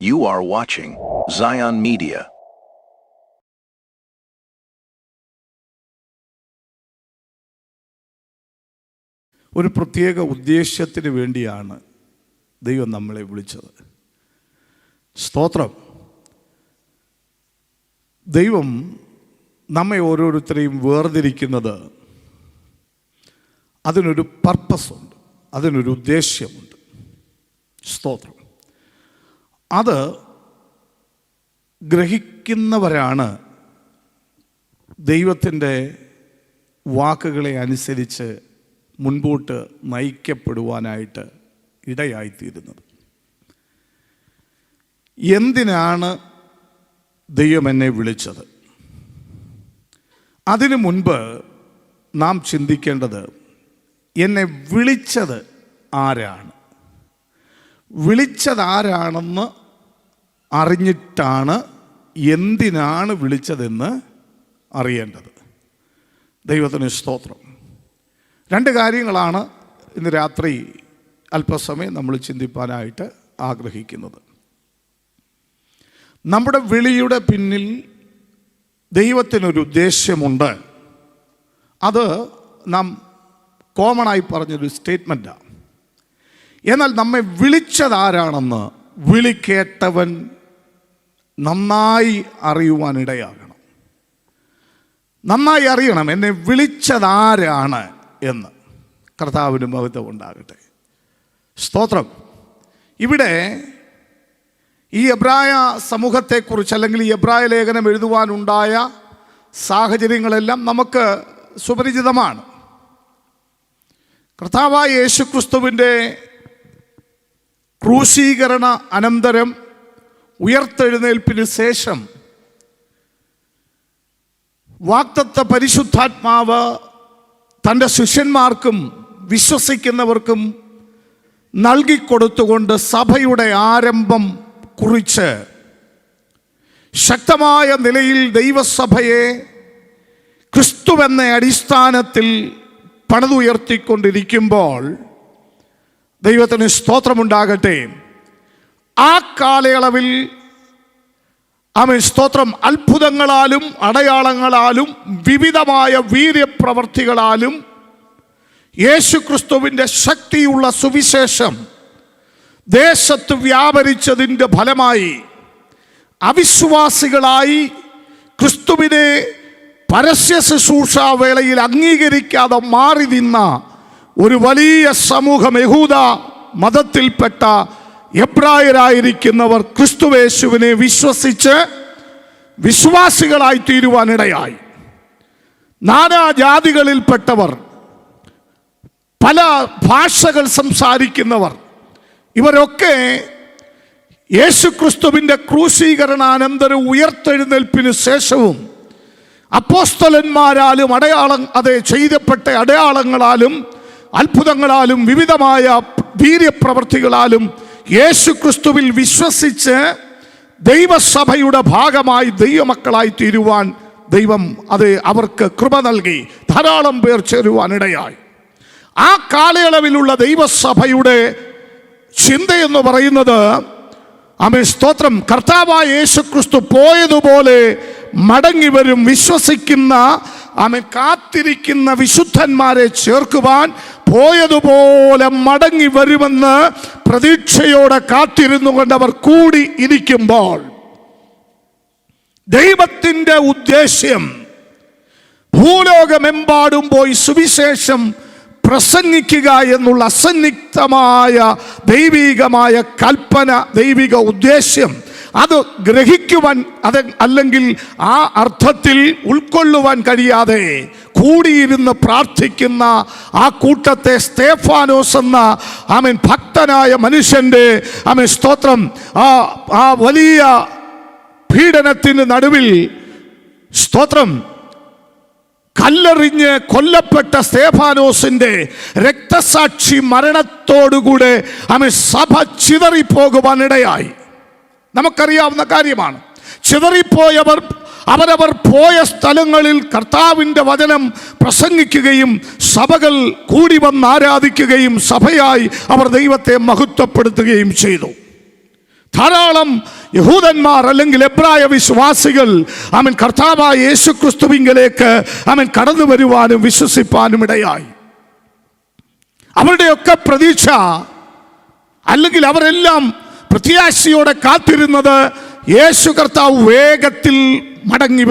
You are watching Zion Media. ഒരു പ്രത്യേക ഉദ്ദേശ്യത്തിന് വേണ്ടിയാണ് ദൈവം നമ്മളെ വിളിച്ചത്. സ്തോത്രം. ദൈവം നമ്മെ ഓരോരുത്തരെയും വേർതിരിക്കുന്നത് അതിനൊരു പർപ്പസുണ്ട്, അതിനൊരു ഉദ്ദേശ്യമുണ്ട്. സ്തോത്രം. അത് ഗ്രഹിക്കുന്നവരാണ് ദൈവത്തിൻ്റെ വാക്കുകളെ അനുസരിച്ച് മുൻപോട്ട് നയിക്കപ്പെടുവാനായിട്ട് ഇടയായിത്തീരുന്നത്. എന്തിനാണ് ദൈവം എന്നെ വിളിച്ചത്? അതിനു മുൻപ് നാം ചിന്തിക്കേണ്ടത്, എന്നെ വിളിച്ചത് ആരാണ്? വിളിച്ചതാരാണെന്ന് അറിഞ്ഞിട്ടാണ് എന്തിനാണ് വിളിച്ചതെന്ന് അറിയേണ്ടത്. ദൈവത്തിന് സ്തോത്രം. രണ്ട് കാര്യങ്ങളാണ് ഇന്ന് രാത്രി അല്പസമയം നമ്മൾ ചിന്തിപ്പാനായിട്ട് ആഗ്രഹിക്കുന്നത്. നമ്മുടെ വിളിയുടെ പിന്നിൽ ദൈവത്തിനൊരു ഉദ്ദേശ്യമുണ്ട്. അത് നാം കോമണായി പറഞ്ഞൊരു സ്റ്റേറ്റ്മെൻറ്റാണ്. എന്നാൽ നമ്മെ വിളിച്ചതാരാണെന്ന് വിളി കേട്ടവൻ നന്നായി അറിയുവാനിടയാകണം. നന്നായി അറിയണം എന്നെ വിളിച്ചതാരാണ് എന്ന്. കർത്താവിന് മഹത്വം ഉണ്ടാകട്ടെ. സ്തോത്രം. ഇവിടെ ഈ എബ്രായ സമൂഹത്തെക്കുറിച്ച്, അല്ലെങ്കിൽ ഈ എബ്രായ ലേഖനം എഴുതുവാനുണ്ടായ സാഹചര്യങ്ങളെല്ലാം നമുക്ക് സുപരിചിതമാണ്. കർത്താവായ യേശുക്രിസ്തുവിൻ്റെ ക്രൂശീകരണ അനന്തരം ഉയർത്തെഴുന്നേൽപ്പിന് ശേഷം വാഗ്ദത്ത പരിശുദ്ധാത്മാവ് തൻ്റെ ശിഷ്യന്മാർക്കും വിശ്വസിക്കുന്നവർക്കും നൽകിക്കൊടുത്തുകൊണ്ട് സഭയുടെ ആരംഭം കുറിച്ച് ശക്തമായ നിലയിൽ ദൈവസഭയെ ക്രിസ്തുവെന്ന അടിസ്ഥാനത്തിൽ പണിതുയർത്തിക്കൊണ്ടിരിക്കുമ്പോൾ ദൈവത്തിന് സ്തോത്രമുണ്ടാകട്ടെ. ആ കാലയളവിൽ സ്തോത്രം, അത്ഭുതങ്ങളാലും അടയാളങ്ങളാലും വിവിധമായ വീര്യപ്രവർത്തികളാലും യേശുക്രിസ്തുവിൻ്റെ ശക്തിയുള്ള സുവിശേഷം ദേശത്ത് വ്യാപരിച്ചതിൻ്റെ ഫലമായി അവിശ്വാസികളായി ക്രിസ്തുവിനെ പരസ്യ ശുശ്രൂഷാ വേളയിൽ അംഗീകരിക്കാതെ മാറി നിന്ന ഒരു വലിയ സമൂഹം, യഹൂദ മതത്തിൽപ്പെട്ട എബ്രായരായിരിക്കുന്നവർ ക്രിസ്തുവേശുവിനെ വിശ്വസിച്ച് വിശ്വാസികളായി തീരുവാനിടയായി. നാനാജാതികളിൽപ്പെട്ടവർ, പല ഭാഷകൾ സംസാരിക്കുന്നവർ, ഇവരൊക്കെ യേശുക്രിസ്തുവിൻ്റെ ക്രൂശീകരണാനന്തര ഉയർത്തെഴുന്നേൽപ്പിന് ശേഷവും അപ്പോസ്തലന്മാരാലും ചെയ്യപ്പെട്ട അടയാളങ്ങളാലും അത്ഭുതങ്ങളാലും വിവിധമായ വീര്യപ്രവർത്തികളാലും യേശുക്രിസ്തുവിൽ വിശ്വസിച്ച് ദൈവസഭയുടെ ഭാഗമായി ദൈവമക്കളായി തീരുവാൻ ദൈവം അവർക്ക് കൃപ നൽകി. ധാരാളം പേർ ചേരുവാനിടയായി. ആ കാലയളവിലുള്ള ദൈവസഭയുടെ ചിന്തയെന്ന് പറയുന്നത്, സ്തോത്രം, കർത്താവായ യേശുക്രിസ്തു പോയതുപോലെ മടങ്ങി വരും, വിശ്വസിക്കുന്ന കാത്തിരിക്കുന്ന വിശുദ്ധന്മാരെ ചേർക്കുവാൻ പോയതുപോലെ മടങ്ങി വരുമെന്ന് പ്രതീക്ഷയോടെ കാത്തിരുന്നു കൊണ്ടവർ കൂടി ഇരിക്കുമ്പോൾ ദൈവത്തിൻ്റെ ഉദ്ദേശ്യം ഭൂലോകമെമ്പാടും പോയി സുവിശേഷം പ്രസംഗിക്കുക എന്നുള്ള അസന്നിഗ്ധമായ ദൈവികമായ കൽപ്പന, ദൈവിക ഉദ്ദേശ്യം, അത് ഗ്രഹിക്കുവാൻ അല്ലെങ്കിൽ ആ അർത്ഥത്തിൽ ഉൾക്കൊള്ളുവാൻ കഴിയാതെ കൂടിയിരുന്ന് പ്രാർത്ഥിക്കുന്ന ആ കൂട്ടത്തെ സ്തേഫാനോസ് എന്ന ഭക്തനായ മനുഷ്യൻ്റെ സ്തോത്രം, ആ വലിയ പീഡനത്തിന് നടുവിൽ സ്തോത്രം, കല്ലെറിഞ്ഞ് കൊല്ലപ്പെട്ട സ്തേഫാനോസിന്റെ രക്തസാക്ഷി മരണത്തോടുകൂടെ സഭ ചിതറിപ്പോകുവാനിടയായി. നമുക്കറിയാവുന്ന കാര്യമാണ്. ചിതറിപ്പോയവർ അവരവർ പോയ സ്ഥലങ്ങളിൽ കർത്താവിൻ്റെ വചനം പ്രസംഗിക്കുകയും സഭകൾ കൂടി വന്ന് ആരാധിക്കുകയും സഭയായി അവർ ദൈവത്തെ മഹത്വപ്പെടുത്തുകയും ചെയ്തു. ധാരാളം യഹൂദന്മാർ അല്ലെങ്കിൽ എബ്രായ വിശ്വാസികൾ കർത്താവായ യേശുക്രിസ്തുവിങ്കലേക്ക് കടന്നു വരുവാനും വിശ്വസിപ്പാനും ഇടയായി. അവരുടെയൊക്കെ പ്രതീക്ഷ, അല്ലെങ്കിൽ അവരെല്ലാം പ്രത്യാശയോടെ കാത്തിരുന്നത് യേശു കർത്താവ് വേഗത്തിൽ മടങ്ങി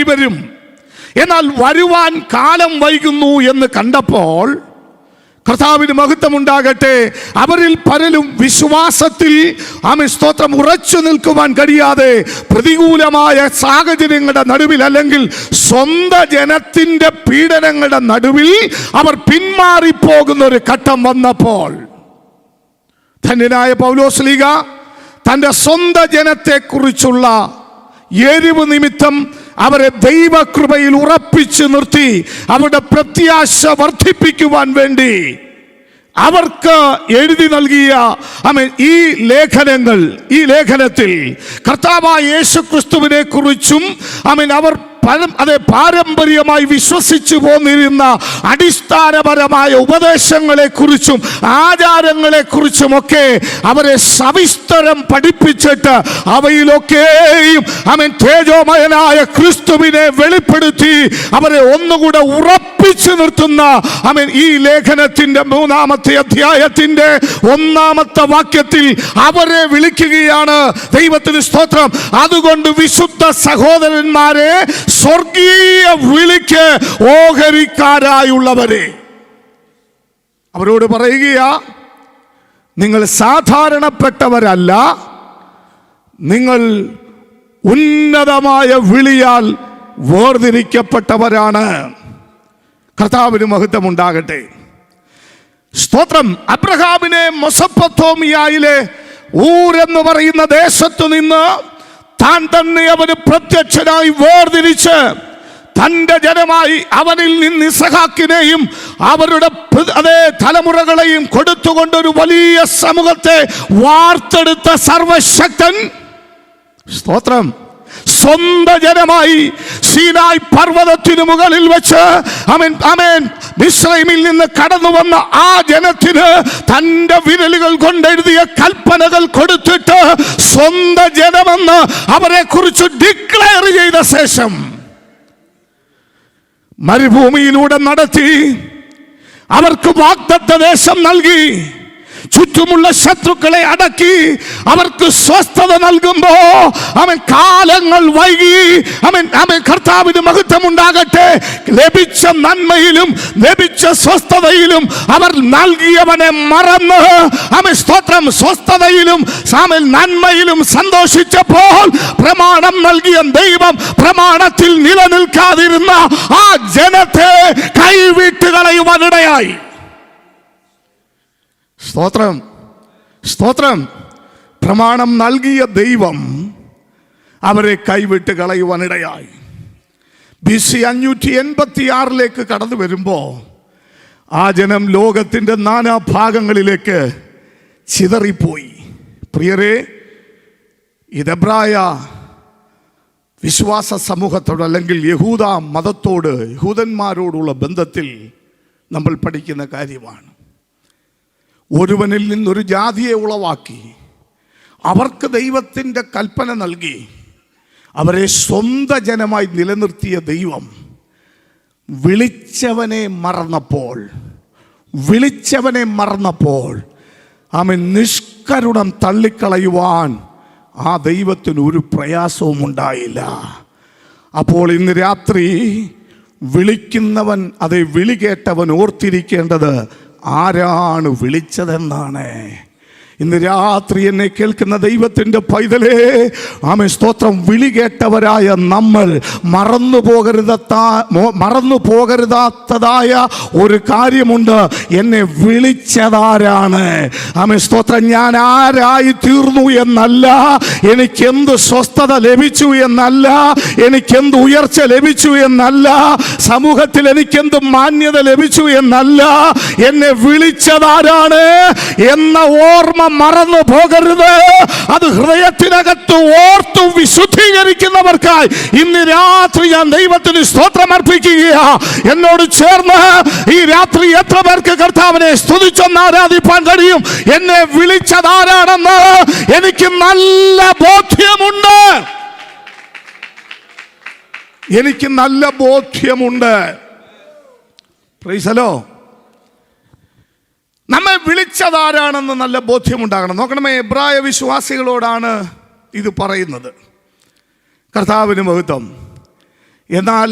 വരും. എന്നാൽ വരുവാൻ കാലം വൈകുന്നു എന്ന് കണ്ടപ്പോൾ, കർത്താവിന് മഹത്വമുണ്ടാകട്ടെ, അവരിൽ പലരും വിശ്വാസത്തിൽ സ്തോത്രം ഉറച്ചു നിൽക്കുവാൻ കഴിയാതെ പ്രതികൂലമായ സാഹചര്യങ്ങളുടെ നടുവിൽ, അല്ലെങ്കിൽ സ്വന്തം ജനത്തിന്റെ പീഡനങ്ങളുടെ നടുവിൽ അവർ പിന്മാറിപ്പോകുന്ന ഒരു ഘട്ടം വന്നപ്പോൾ, ധന്യനായ പൗലോസ്ലീഹ തൻ്റെ സ്വന്തം ജനത്തെക്കുറിച്ചുള്ള എരിവ് നിമിത്തം അവരെ ദൈവകൃപയിൽ ഉറപ്പിച്ചു നിർത്തി അവരുടെ പ്രത്യാശ വർദ്ധിപ്പിക്കുവാൻ വേണ്ടി അവർക്ക് എഴുതി നൽകിയ ഈ ലേഖനത്തിൽ കർത്താവായ യേശുക്രിസ്തുവിനെ കുറിച്ചും അവർ പാരമ്പര്യമായി വിശ്വസിച്ചു പോന്നിരുന്ന അടിസ്ഥാനപരമായ ഉപദേശങ്ങളെ കുറിച്ചും ആചാരങ്ങളെ കുറിച്ചുമൊക്കെ അവരെ സവിസ്തരം പഠിപ്പിച്ചിട്ട് അവയിലൊക്കെയും തേജോമയനായ ക്രിസ്തുവിനെ വെളിപ്പെടുത്തി അവരെ ഒന്നുകൂടെ ഉറപ്പിച്ചു നിർത്തുന്ന ഈ ലേഖനത്തിന്റെ 3-ാമത്തെ അധ്യായത്തിന്റെ 1-ാമത്തെ വാക്യത്തിൽ അവരെ വിളിക്കുകയാണ്. ദൈവത്തിന് സ്തോത്രം. അതുകൊണ്ട് വിശുദ്ധ സഹോദരന്മാരെ, സ്വർഗീയ വിളിക്ക് ഓഹരിക്കാരായുള്ളവരെ, അവരോട് പറയുകയാ, നിങ്ങൾ സാധാരണപ്പെട്ടവരല്ല, നിങ്ങൾ ഉന്നതമായ വിളിയാൽ വേർതിരിക്കപ്പെട്ടവരാണ്. കർത്താവിന് മഹത്വമുണ്ടാകട്ടെ. സ്തോത്രം. അബ്രഹാമിനെ മെസൊപ്പൊത്താമിയയിലെ ഊർ എന്ന് പറയുന്ന ദേശത്തു നിന്ന് താൻ തന്നെ അവന് പ്രത്യക്ഷനായി വേർതിരിച്ച് തന്റെ ജനമായി അവനിൽ നിന്ന് ഇസഹാക്കിനെയും അവരുടെ തലമുറകളെയും കൊടുത്തുകൊണ്ടൊരു വലിയ സമൂഹത്തെ വാർത്തെടുത്ത സർവശക്തൻ, സ്തോത്രം, സ്വന്തം ജനമായി സീനായ് പർവ്വതത്തിനു മുകളിൽ വെച്ച് മിസ്രൈമിൽ നിന്ന് കടന്നു വന്ന ആ ജനത്തിന് തന്റെ വിരലുകൾ കൊണ്ടെഴുതിയ കൽപ്പനകൾ കൊടുത്തിട്ട് സ്വന്തം ജനമെന്ന് അവരെ കുറിച്ച് ഡിക്ലെയർ ചെയ്ത ശേഷം മരുഭൂമിയിലൂടെ നടത്തി അവർക്ക് വാഗ്ദത്ത ദേശം നൽകി ചുറ്റുമുള്ള ശത്രുക്കളെ അടക്കി അവർക്ക് സ്വസ്ഥത നൽകുമ്പോ കാലങ്ങൾ വൈകി കർത്താവിന് മഹത്വമുണ്ടാകട്ടെ, ലഭിച്ച നന്മയിലും ലഭിച്ച സ്വസ്ഥതയിലും അവർ നൽകിയവനെ മറന്ന് സ്തോത്രം സ്വസ്ഥതയിലും നന്മയിലും സന്തോഷിച്ചപ്പോൾ പ്രമാണം നൽകിയ ദൈവം പ്രമാണത്തിൽ നിലനിൽക്കാതിരുന്ന ആ ജനത്തെ കൈവിട്ടുകളയുവാനിടയായി. സ്തോത്രം, സ്തോത്രം. പ്രമാണം നൽകിയ ദൈവം അവരെ കൈവിട്ട് കളയുവാനിടയായി. BC 586 കടന്നു വരുമ്പോൾ ആ ജനം ലോകത്തിൻ്റെ നാനാഭാഗങ്ങളിലേക്ക് ചിതറിപ്പോയി. പ്രിയരെ, ഇത് എബ്രായ വിശ്വാസ സമൂഹത്തോട്, അല്ലെങ്കിൽ യഹൂദ മതത്തോട്, യഹൂദന്മാരോടുള്ള ബന്ധത്തിൽ നമ്മൾ പഠിക്കുന്ന കാര്യമാണ്. ഒരുവനിൽ നിന്നൊരു ജാതിയെ ഉളവാക്കി അവർക്ക് ദൈവത്തിൻ്റെ കൽപ്പന നൽകി അവരെ സ്വന്തം ജനമായി നിലനിർത്തിയ ദൈവം വിളിച്ചവനെ മറന്നപ്പോൾ നിഷ്കരുണം തള്ളിക്കളയുവാൻ ആ ദൈവത്തിന് ഒരു പ്രയാസവും ഉണ്ടായില്ല. അപ്പോൾ ഇന്ന് രാത്രി വിളിക്കുന്നവൻ, അതേ വിളി കേട്ടവൻ ഓർത്തിരിക്കേണ്ടത് ആരാണ് വിളിച്ചതെന്നാണ്. ഇന്ന് രാത്രി എന്നെ കേൾക്കുന്ന ദൈവത്തിൻ്റെ പൈതലേ, സ്തോത്രം, വിളി കേട്ടവരായ നമ്മൾ മറന്നു പോകരുതാത്തതായ ഒരു കാര്യമുണ്ട്. എന്നെ വിളിച്ചതാരാണ്? സ്തോത്രം, ഞാൻ ആരായി തീർന്നു എന്നല്ല, എനിക്കെന്ത് സ്വസ്ഥത ലഭിച്ചു എന്നല്ല, എനിക്കെന്ത് ഉയർച്ച ലഭിച്ചു എന്നല്ല, സമൂഹത്തിൽ എനിക്കെന്ത് മാന്യത ലഭിച്ചു എന്നല്ല, എന്നെ വിളിച്ചതാരാണ് എന്ന ഓർമ്മ മറന്നു പോകരുത്. അത് ഹൃദയത്തിനകത്ത് ഓർത്തു വിശുദ്ധീകരിക്കുന്നവർക്കായി ഇന്ന് രാത്രി ഞാൻ ദൈവത്തിന് സ്തോത്രം അർപ്പിക്കുകയാ. എന്നോട് ചേർന്ന് ഈ രാത്രി എത്ര പേർക്ക് കർത്താവിനെ സ്തുതിച്ചൊന്ന് ആരാധിപ്പാൻ കഴിയും? എന്നെ വിളിച്ചതാരാണെന്ന് എനിക്ക് നല്ല ബോധ്യമുണ്ട്. എനിക്ക് നല്ല ബോധ്യമുണ്ട്. Price the Lord. നമ്മെ വിളിച്ചതാരാണെന്ന് നല്ല ബോധ്യമുണ്ടാകണം. നോക്കണമേ, എബ്രായ വിശ്വാസികളോടാണ് ഇത് പറയുന്നത്. കർത്താവിന് മഹത്വം. എന്നാൽ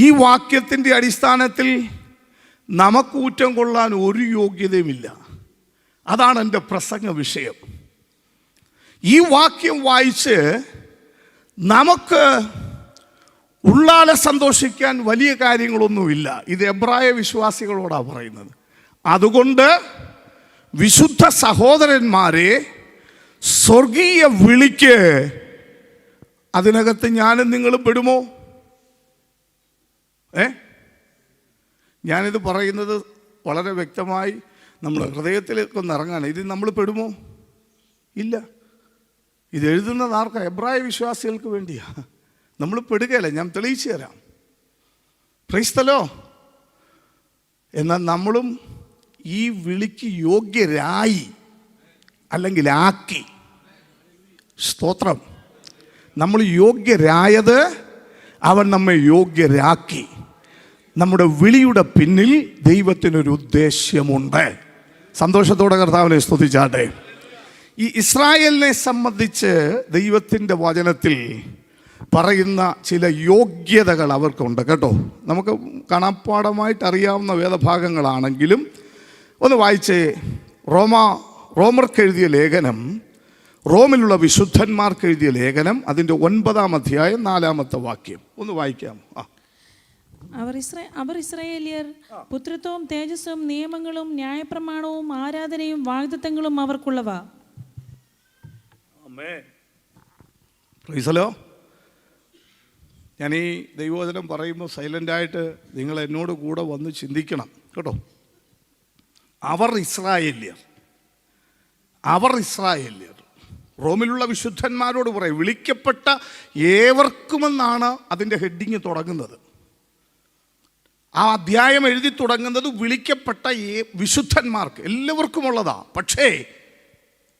ഈ വാക്യത്തിൻ്റെ അടിസ്ഥാനത്തിൽ നമുക്ക് ഊറ്റം കൊള്ളാൻ ഒരു യോഗ്യതയുമില്ല. അതാണ് എൻ്റെ പ്രസംഗ വിഷയം. ഈ വാക്യം വായിച്ച് നമുക്ക് ഉള്ളാലെ സന്തോഷിക്കാൻ വലിയ കാര്യങ്ങളൊന്നുമില്ല. ഇത് എബ്രായ വിശ്വാസികളോടാണ് പറയുന്നത്. അതുകൊണ്ട് വിശുദ്ധ സഹോദരന്മാരെ, സ്വർഗീയ വിളിക്ക് അതിനകത്ത് ഞാനും നിങ്ങളും പെടുമോ? ഞാനിത് പറയുന്നത് വളരെ വ്യക്തമായി നമ്മുടെ ഹൃദയത്തിലേക്കൊന്ന് ഇറങ്ങാൻ. ഇത് നമ്മൾ പെടുമോ? ഇല്ല. ഇത് എഴുതുന്നത് ആർക്കാ? എബ്രായ വിശ്വാസികൾക്ക് വേണ്ടിയാ. നമ്മൾ പെടുകയല്ല. ഞാൻ തെളിയിച്ചു തരാം. Price the Lord. എന്നാൽ നമ്മളും ഈ വിളിക്ക് യോഗ്യരായി, അല്ലെങ്കിൽ ആക്കി. സ്തോത്രം. നമ്മൾ യോഗ്യരായത് അവൻ നമ്മെ യോഗ്യരാക്കി. നമ്മുടെ വിളിയുടെ പിന്നിൽ ദൈവത്തിനൊരു ഉദ്ദേശ്യമുണ്ട്. സന്തോഷത്തോടെ കർത്താവിനെ സ്തുതിച്ചാട്ടെ. ഈ ഇസ്രായേലിനെ സംബന്ധിച്ച് ദൈവത്തിൻ്റെ വചനത്തിൽ പറയുന്ന ചില യോഗ്യതകൾ അവർക്കുണ്ട് കേട്ടോ. നമുക്ക് കാണാപ്പാടമായിട്ട് അറിയാവുന്ന വേദഭാഗങ്ങളാണെങ്കിലും ഒന്ന് വായിച്ചേ. റോമർക്ക് എഴുതിയ ലേഖനം, റോമിലുള്ള വിശുദ്ധന്മാർക്ക് എഴുതിയ ലേഖനം, അതിൻ്റെ 9-ാം അധ്യായം 4-ാമത്തെ വാക്യം ഒന്ന് വായിക്കാമോ? അവർ ഇസ്രായേലിയർ പുത്രത്വവും തേജസ്സും നിയമങ്ങളും ന്യായപ്രമാണവും ആരാധനയും വാഗ്ദത്തങ്ങളും അവർക്കുള്ളവ. Praise the Lord. ഞാൻ ഈ ദൈവവചനം പറയുമ്പോൾ സൈലൻ്റായിട്ട് നിങ്ങൾ എന്നോട് കൂടെ വന്ന് ചിന്തിക്കണം കേട്ടോ. അവർ ഇസ്രായേല്യർ റോമിലുള്ള വിശുദ്ധന്മാരോട് പറയും. വിളിക്കപ്പെട്ട ഏവർക്കുമെന്നാണ് അതിൻ്റെ ഹെഡിങ് തുടങ്ങുന്നത്. ആ അധ്യായം എഴുതി തുടങ്ങുന്നത് വിളിക്കപ്പെട്ട വിശുദ്ധന്മാർക്ക് എല്ലാവർക്കുമുള്ളതാ. പക്ഷേ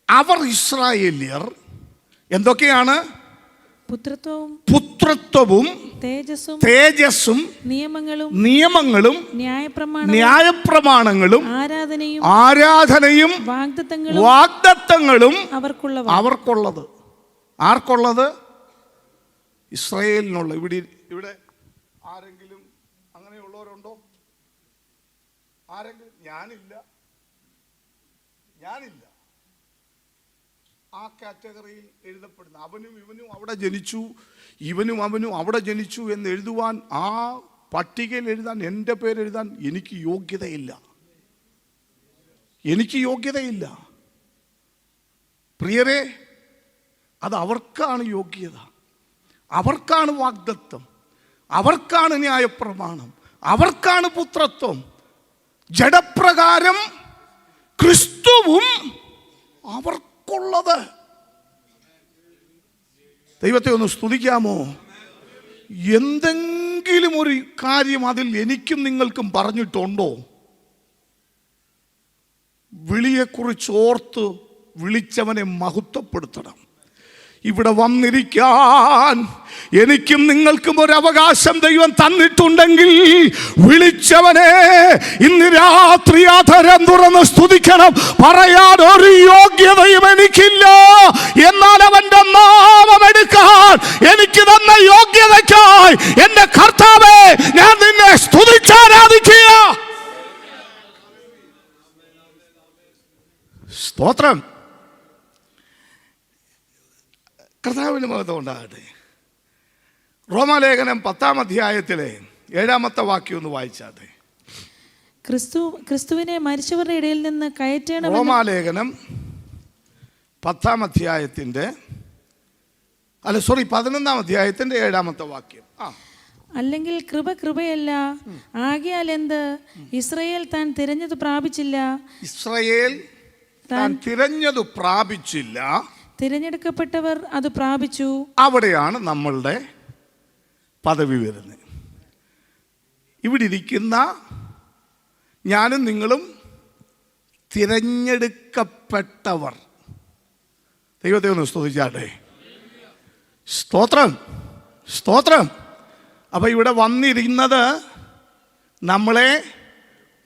അവർ ഇസ്രായേല്യർ എന്തൊക്കെയാണ്? പുത്രത്വവും തേജസ്സും നിയമങ്ങളും ന്യായപ്രമാണങ്ങളും ആരാധനയും വാഗ്ദത്തങ്ങളും അവർക്കുള്ളത്. ആർക്കുള്ളത്? ഇസ്രായേലിനുള്ള. ഇവിടെ ആരെങ്കിലും അങ്ങനെയുള്ളവരുണ്ടോ? ആരെങ്കിലും? ഞാനില്ല. ആ കാറ്റഗറിയിൽ എഴുതപ്പെടുന്ന അവനും ഇവനും അവിടെ ജനിച്ചു, ഇവനും അവനും അവിടെ ജനിച്ചു എന്ന് എഴുതുവാൻ, ആ പട്ടികയിൽ എഴുതാൻ, എൻ്റെ പേരെഴുതാൻ എനിക്ക് യോഗ്യതയില്ല. പ്രിയരെ, അത് അവർക്കാണ് യോഗ്യത, അവർക്കാണ് വാഗ്ദത്തം, അവർക്കാണ് ന്യായപ്രമാണം, അവർക്കാണ് പുത്രത്വം. ജഡപ്രകാരം ക്രിസ്തുവും അവർക്കുള്ളത്. ദൈവത്തെ ഒന്ന് സ്തുതിക്കാമോ? എന്തെങ്കിലും ഒരു കാര്യം അതിൽ എനിക്കും നിങ്ങൾക്കും പറഞ്ഞിട്ടുണ്ടോ? വിളിയെക്കുറിച്ച് ഓർത്ത് വിളിച്ചവനെ മഹത്വപ്പെടുത്തണം. ഇവിടെ വന്നിരിക്കാൻ എനിക്കും നിങ്ങൾക്കും ഒരു അവകാശം ദൈവം തന്നിട്ടുണ്ടെങ്കിൽ വിളിച്ചവനെ ഇന്ന് രാത്രി അധരം തുറന്ന് സ്തുതിക്കണം. പറയാൻ ഒരു യോഗ്യതയും എനിക്കില്ല, എന്നാൽ അവന്റെ നാമം എടുക്കാൻ എനിക്ക് തന്ന യോഗ്യതയ്ക്കായി എന്റെ കർത്താവേ, ഞാൻ നിന്നെ സ്തുതിച്ചാരാധിക്കുക. സ്തോത്രം. കർത്താവിന് മഹത്വം ഉണ്ടാകട്ടെ. റോമാലേഖനം 10-ാം അധ്യായത്തിലെ 7-ാമത്തെ വാക്യം ഒന്ന് വായിച്ചാട്ടെ. ക്രിസ്തുവിനെ മരിച്ചവരുടെ ഇടയിൽ നിന്ന് കയറ്റണം. റോമാലേഖനം 10-ാം അധ്യായത്തിന്റെ 11-ാം അധ്യായത്തിന്റെ 7-ാമത്തെ വാക്യം. അല്ലെങ്കിൽ കൃപയല്ല, ആകയാൽ എന്ത്? ഇസ്രായേൽ താൻ തിരഞ്ഞത് പ്രാപിച്ചില്ല. ഇസ്രായേൽ താൻ തിരഞ്ഞത് പ്രാപിച്ചില്ല, തിരഞ്ഞെടുക്കപ്പെട്ടവർ അത് പ്രാപിച്ചു. അവിടെയാണ് നമ്മളുടെ പദവി വരുന്നത്. ഇവിടെ ഇരിക്കുന്ന ഞാനും നിങ്ങളും തിരഞ്ഞെടുക്കപ്പെട്ടവർ. ദൈവത്തെ ഒന്ന് സ്തുതിച്ചാട്ടെ. സ്തോത്രം, സ്തോത്രം. അപ്പം ഇവിടെ വന്നിരുന്നത് നമ്മളെ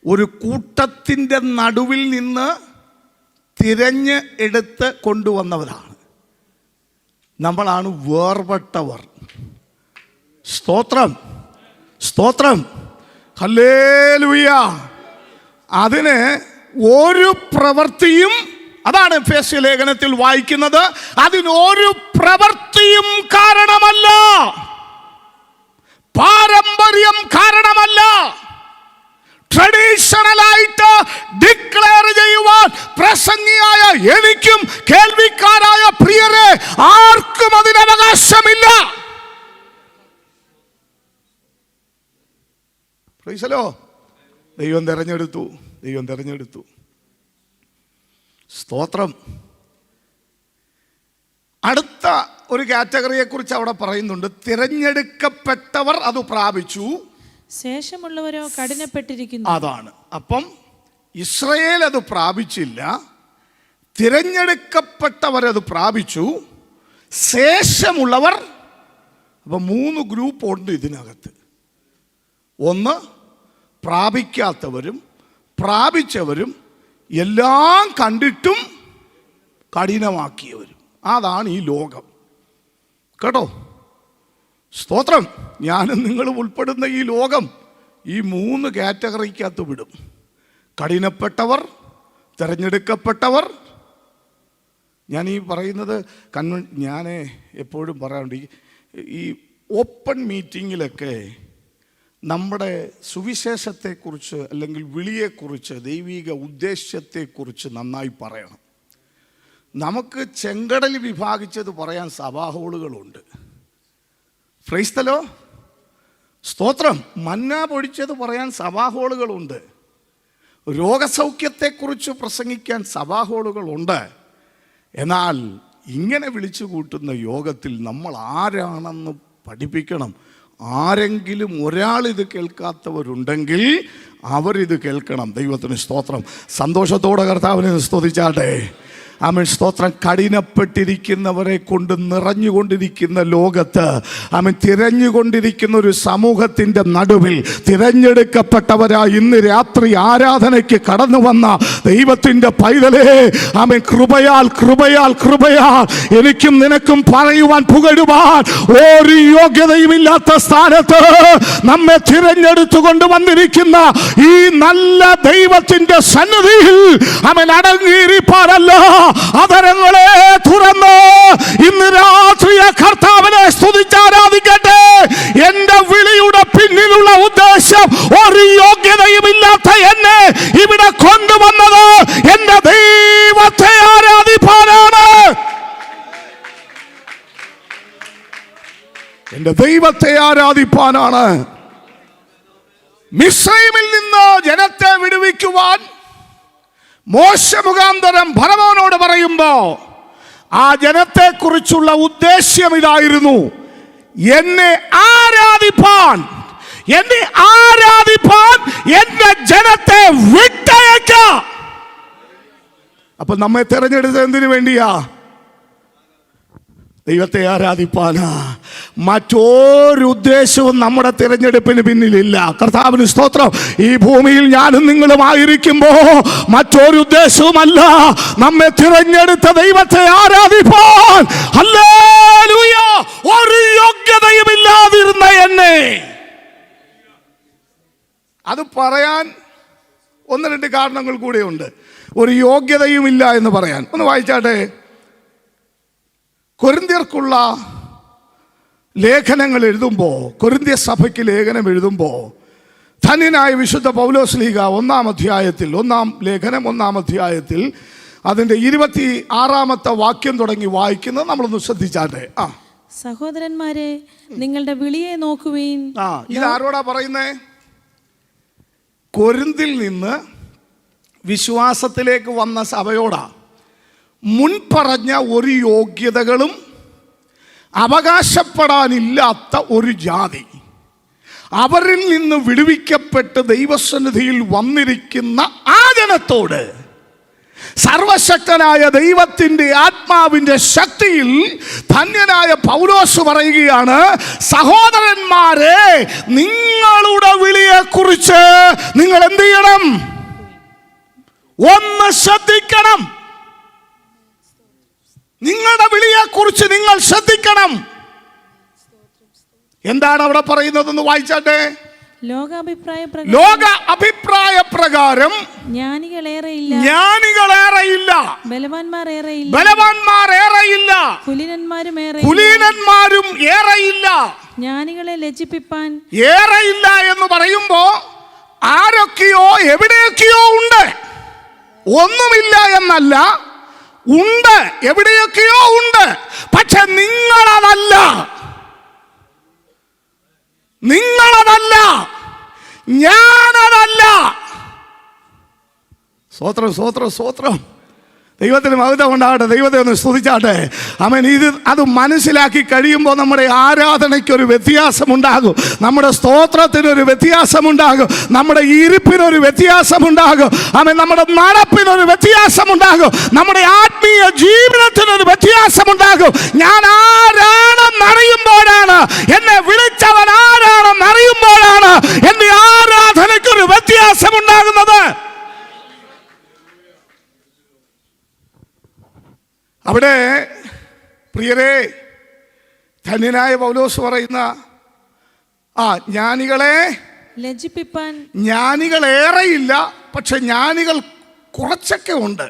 ഒരു കൂട്ടത്തിൻ്റെ നടുവിൽ നിന്ന് തിരഞ്ഞ് എടുത്ത് കൊണ്ടുവന്നവരാണ്. നമ്മളാണ് വേർപെട്ടവർ. സ്തോത്രം, സ്തോത്രം, ഹല്ലേലൂയ. അതിന് ഒരു പ്രവൃത്തിയും, അതാണ് എഫേസ്യ ലേഖനത്തിൽ വായിക്കുന്നത്, അതിനൊരു പ്രവൃത്തിയും കാരണമല്ല, പാരമ്പര്യം കാരണമല്ല, ട്രഡീഷണലായിട്ട് ഡിക്ലെയർ ചെയ്യുവാൻ പ്രസംഗിയായ എനിക്കും കേൾവിക്കാരായ പ്രിയരെ ആർക്കും അതിന് അവകാശമില്ല. പ്രൈസലോ. ദൈവം തെരഞ്ഞെടുത്തു, ദൈവം തെരഞ്ഞെടുത്തു. സ്തോത്രം. അടുത്ത ഒരു കാറ്റഗറിയെ കുറിച്ച് അവിടെ പറയുന്നുണ്ട്. തിരഞ്ഞെടുക്കപ്പെട്ടവർ അത് പ്രാപിച്ചു, ശേഷമുള്ളവരോ കഠിനപ്പെട്ടിരിക്കുന്നു. അതാണ്. അപ്പം ഇസ്രയേൽ അത് പ്രാപിച്ചില്ല, തിരഞ്ഞെടുക്കപ്പെട്ടവരത് പ്രാപിച്ചു, ശേഷമുള്ളവർ. അപ്പം 3 ഗ്രൂപ്പ് ഉണ്ട് ഇതിനകത്ത്. ഒന്ന് പ്രാപിക്കാത്തവരും പ്രാപിച്ചവരും എല്ലാം കണ്ടിട്ടും കഠിനമാക്കിയവരും. അതാണ് ഈ ലോകം കേട്ടോ. സ്തോത്രം. ഞാനും നിങ്ങളും ഉൾപ്പെടുന്ന ഈ ലോകം ഈ 3 കാറ്റഗറിക്കകത്ത് വിടും. കഠിനപ്പെട്ടവർ, തിരഞ്ഞെടുക്കപ്പെട്ടവർ. ഞാൻ ഈ പറയുന്നത് ഞാൻ എപ്പോഴും പറയാറുണ്ട്, ഈ ഓപ്പൺ മീറ്റിങ്ങിലൊക്കെ നമ്മുടെ സുവിശേഷത്തെക്കുറിച്ച് അല്ലെങ്കിൽ വിളിയെക്കുറിച്ച്, ദൈവിക ഉദ്ദേശ്യത്തെക്കുറിച്ച് നന്നായി പറയണം. നമുക്ക് ചെങ്കടൽ വിഭാഗിച്ചത് പറയാൻ സഭാഹോളുകളുണ്ട്. ഫ്രൈസ്തലോ. സ്തോത്രം. മന്ന പൊടിച്ചത് പറയാൻ സഭാഹോളുകളുണ്ട്. രോഗസൗഖ്യത്തെക്കുറിച്ച് പ്രസംഗിക്കാൻ സഭാഹോളുകളുണ്ട്. എന്നാൽ ഇങ്ങനെ വിളിച്ചു കൂട്ടുന്ന യോഗത്തിൽ നമ്മൾ ആരാണെന്ന് പഠിപ്പിക്കണം. ആരെങ്കിലും ഒരാൾ ഇത് കേൾക്കാത്തവരുണ്ടെങ്കിൽ അവരിത് കേൾക്കണം. ദൈവത്തിന് സ്തോത്രം. സന്തോഷത്തോടെ കർത്താവിനെ സ്തുതിച്ചാട്ടെ. ആമേൻ. സ്തോത്രം. കഠിനപ്പെട്ടിരിക്കുന്നവരെ കൊണ്ട് നിറഞ്ഞുകൊണ്ടിരിക്കുന്ന ലോകത്ത്, ആമേൻ, തിരഞ്ഞുകൊണ്ടിരിക്കുന്ന ഒരു സമൂഹത്തിൻ്റെ നടുവിൽ തിരഞ്ഞെടുക്കപ്പെട്ടവരായി ഇന്ന് രാത്രി ആരാധനയ്ക്ക് കടന്നു വന്ന ദൈവത്തിൻ്റെ പൈതലേ, ആമേൻ, കൃപയാൽ കൃപയാൽ കൃപയാൽ എനിക്കും നിനക്കും പറയുവാൻ പുകഴുവാൻ ഒരു യോഗ്യതയുമില്ലാത്ത സ്ഥാനത്ത് നമ്മെ തിരഞ്ഞെടുത്തു കൊണ്ടുവന്നിരിക്കുന്ന ഈ നല്ല ദൈവത്തിൻ്റെ സന്നിധിയിൽ ആമേൻ അടങ്ങിയിരിപ്പാനല്ല, അതരങ്ങളെ തുറന്ന് ഇന്ന് രാത്രി കർത്താവിനെ സ്തുതിച്ചാരാധിക്കട്ടെ. എന്റെ വിളിയുടെ പിന്നിലുള്ള ഉദ്ദേശം ഒരു യോഗ്യതയുമില്ലാത്ത എന്നെ ഇവിടെ കൊണ്ടുവന്നത് എന്റെ ദൈവത്തെ ആരാധിപ്പാനാണ്. എന്റെ ദൈവത്തെ ആരാധിപ്പാനാണ്. മിസ്രൈമിൽ നിന്ന് ജനത്തെ വിടുവിക്കുവാൻ മോശ മുഖാന്തരം ഫറവോനോട് പറയുമ്പോ ആ ജനത്തെക്കുറിച്ചുള്ള ഉദ്ദേശ്യം ഇതായിരുന്നു: എന്നെ ആരാധിപ്പാൻ, എന്നെ ആരാധിപ്പാൻ എന്റെ ജനത്തെ വിട്ടയക്കാം. അപ്പൊ നമ്മെ തെരഞ്ഞെടുത്തത് എന്തിനു വേണ്ടിയാ? ദൈവത്തെ ആരാധിപ്പാനാ. മറ്റൊരു ഉദ്ദേശവും നമ്മുടെ തിരഞ്ഞെടുപ്പിന് പിന്നിലില്ല. കർത്താവിന് സ്തോത്രം. ഈ ഭൂമിയിൽ ഞാനും നിങ്ങളും ആയിരിക്കുമ്പോ മറ്റൊരു ഉദ്ദേശവുമല്ല, നമ്മെ തിരഞ്ഞെടുത്ത ദൈവത്തെ ആരാധിപ്പാൻ. ഹല്ലേലൂയ. ഒരു യോഗ്യതയുമില്ലാതിരുന്ന എന്നെ, അത് പറയാൻ 1-2 കാരണങ്ങൾ കൂടെയുണ്ട്. ഒരു യോഗ്യതയുമില്ല എന്ന് പറയാൻ. ഒന്ന് വായിച്ചാട്ടെ. കൊരിന്ത്യർക്കുള്ള ലേഖനങ്ങൾ എഴുതുമ്പോൾ, കൊരിന്ത്യ സഭയ്ക്ക് ലേഖനം എഴുതുമ്പോൾ, ധന്യനായ വിശുദ്ധ പൗലോസ്ലീഹ 1-ാം അധ്യായത്തിൽ, 1-ാം ലേഖനം 1-ാം അധ്യായത്തിൽ അതിൻ്റെ 26-ാമത്തെ വാക്യം തുടങ്ങി വായിക്കുന്നത് നമ്മളൊന്ന് ശ്രദ്ധിച്ചാട്ടെ. സഹോദരന്മാരെ, നിങ്ങളുടെ വിളിയെ നോക്കുവീൻ. ഇതാരോടാ പറയുന്നേ? കൊരിന്തിൽ നിന്ന് വിശ്വാസത്തിലേക്ക് വന്ന സഭയോടാ. മുൻപറഞ്ഞ ഒരു യോഗ്യതകളും അവകാശപ്പെടാനില്ലാത്ത ഒരു ജാതി, അവരിൽ നിന്ന് വിടുവിക്കപ്പെട്ട് ദൈവസന്നിധിയിൽ വന്നിരിക്കുന്ന ആ ജനത്തോട് സർവശക്തനായ ദൈവത്തിൻ്റെ ആത്മാവിൻ്റെ ശക്തിയിൽ ധന്യനായ പൗലോസ് പറയുകയാണ്, സഹോദരന്മാരെ, നിങ്ങളുടെ വിളിയെക്കുറിച്ച് നിങ്ങൾ എന്ത് ചെയ്യണം? ഒന്ന് ശ്രദ്ധിക്കണം. നിങ്ങളുടെ വിളിയെക്കുറിച്ച് നിങ്ങൾ ശ്രദ്ധിക്കണം. എന്താണ് അവിടെ പറയുന്നതെന്ന് വായിച്ചാട്ടെ. ലോക അഭിപ്രായ പ്രകാരം ജ്ഞാനികളേറെയില്ല, ബലവാന്മാരേറെയില്ല, കുലീനന്മാരും ഏറെയില്ല. ജ്ഞാനികളെ ലജ്ജിപ്പിപ്പാൻ ഏറെയില്ല എന്ന് പറയുമ്പോ ആരൊക്കെയോ എവിടെയൊക്കെയോ ഉണ്ട്. ഒന്നുമില്ല എന്നല്ല, ഉണ്ട്, എവിടെയൊക്കെയോ ഉണ്ട്. പക്ഷെ നിങ്ങളതല്ല, ഞാനതല്ല. സ്തോത്രം, സ്തോത്രം, സ്തോത്രം. ദൈവത്തിന് മഹത്വം ഉണ്ടാകട്ടെ. ദൈവത്തെ ഒന്ന് സ്തുതിച്ചാട്ടെ. ആമേൻ. അത് മനസ്സിലാക്കി കഴിയുമ്പോൾ നമ്മുടെ ആരാധനയ്ക്കൊരു വ്യത്യാസമുണ്ടാകും, നമ്മുടെ സ്തോത്രത്തിനൊരു വ്യത്യാസമുണ്ടാകും, നമ്മുടെ ഇരിപ്പിനൊരു വ്യത്യാസമുണ്ടാകും. ആമേൻ. നമ്മുടെ നടപ്പിനൊരു വ്യത്യാസമുണ്ടാകും, നമ്മുടെ ആത്മീയ ജീവിതത്തിനൊരു വ്യത്യാസമുണ്ടാകും. ഞാൻ ആരാണെന്നറിയുമ്പോഴാണ്, എന്നെ വിളിച്ചവൻ ആരാണെന്നറിയുമ്പോഴാണ് എന്റെ ആരാധനയ്ക്കൊരു വ്യത്യാസമുണ്ടാകുന്നത്. അവിടെ പ്രിയരെ, ധന്യനായ പൗലോസ് പറയുന്ന ജ്ഞാനികളെ ലജ്ജിപ്പിപ്പാൻ, ജ്ഞാനികളേറെയില്ല, പക്ഷെ ജ്ഞാനികൾ കുറച്ചൊക്കെ ഉണ്ട്.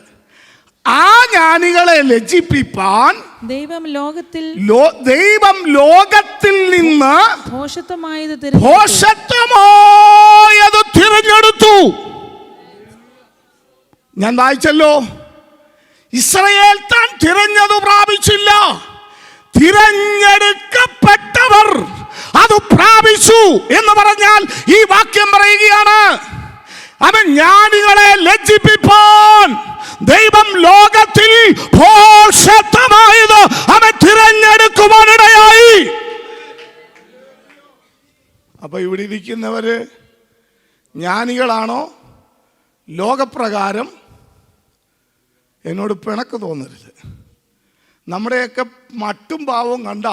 ആ ജ്ഞാനികളെ ലജ്ജിപ്പിപ്പാൻ ദൈവം ലോകത്തിൽ നിന്ന് ഭോഷത്വമായത് തിരഞ്ഞെടുത്തു. ഞാൻ വായിച്ചല്ലോ, ഇസ്രായേൽ താൻ തിരഞ്ഞതു പ്രാപിച്ചില്ല, തിരഞ്ഞെടുക്കപ്പെട്ടവർ അത് പ്രാപിച്ചു എന്ന് പറഞ്ഞാൽ ഈ വാക്യം പറയുകയാണ്, അവൻ ജ്ഞാനികളെ ലജ്ജിപ്പിപ്പാൻ ദൈവം ലോകത്തിൽ ഭോഷത്വമായത് അവൻ തിരഞ്ഞെടുക്കുവാനിടയായി. അപ്പൊ ഇവിടെ ഇരിക്കുന്നവര് ജ്ഞാനികളാണോ? ലോകപ്രകാരം എന്നോട് പിണക്ക് തോന്നരുത്. നമ്മുടെയൊക്കെ മട്ടും ഭാവവും കണ്ട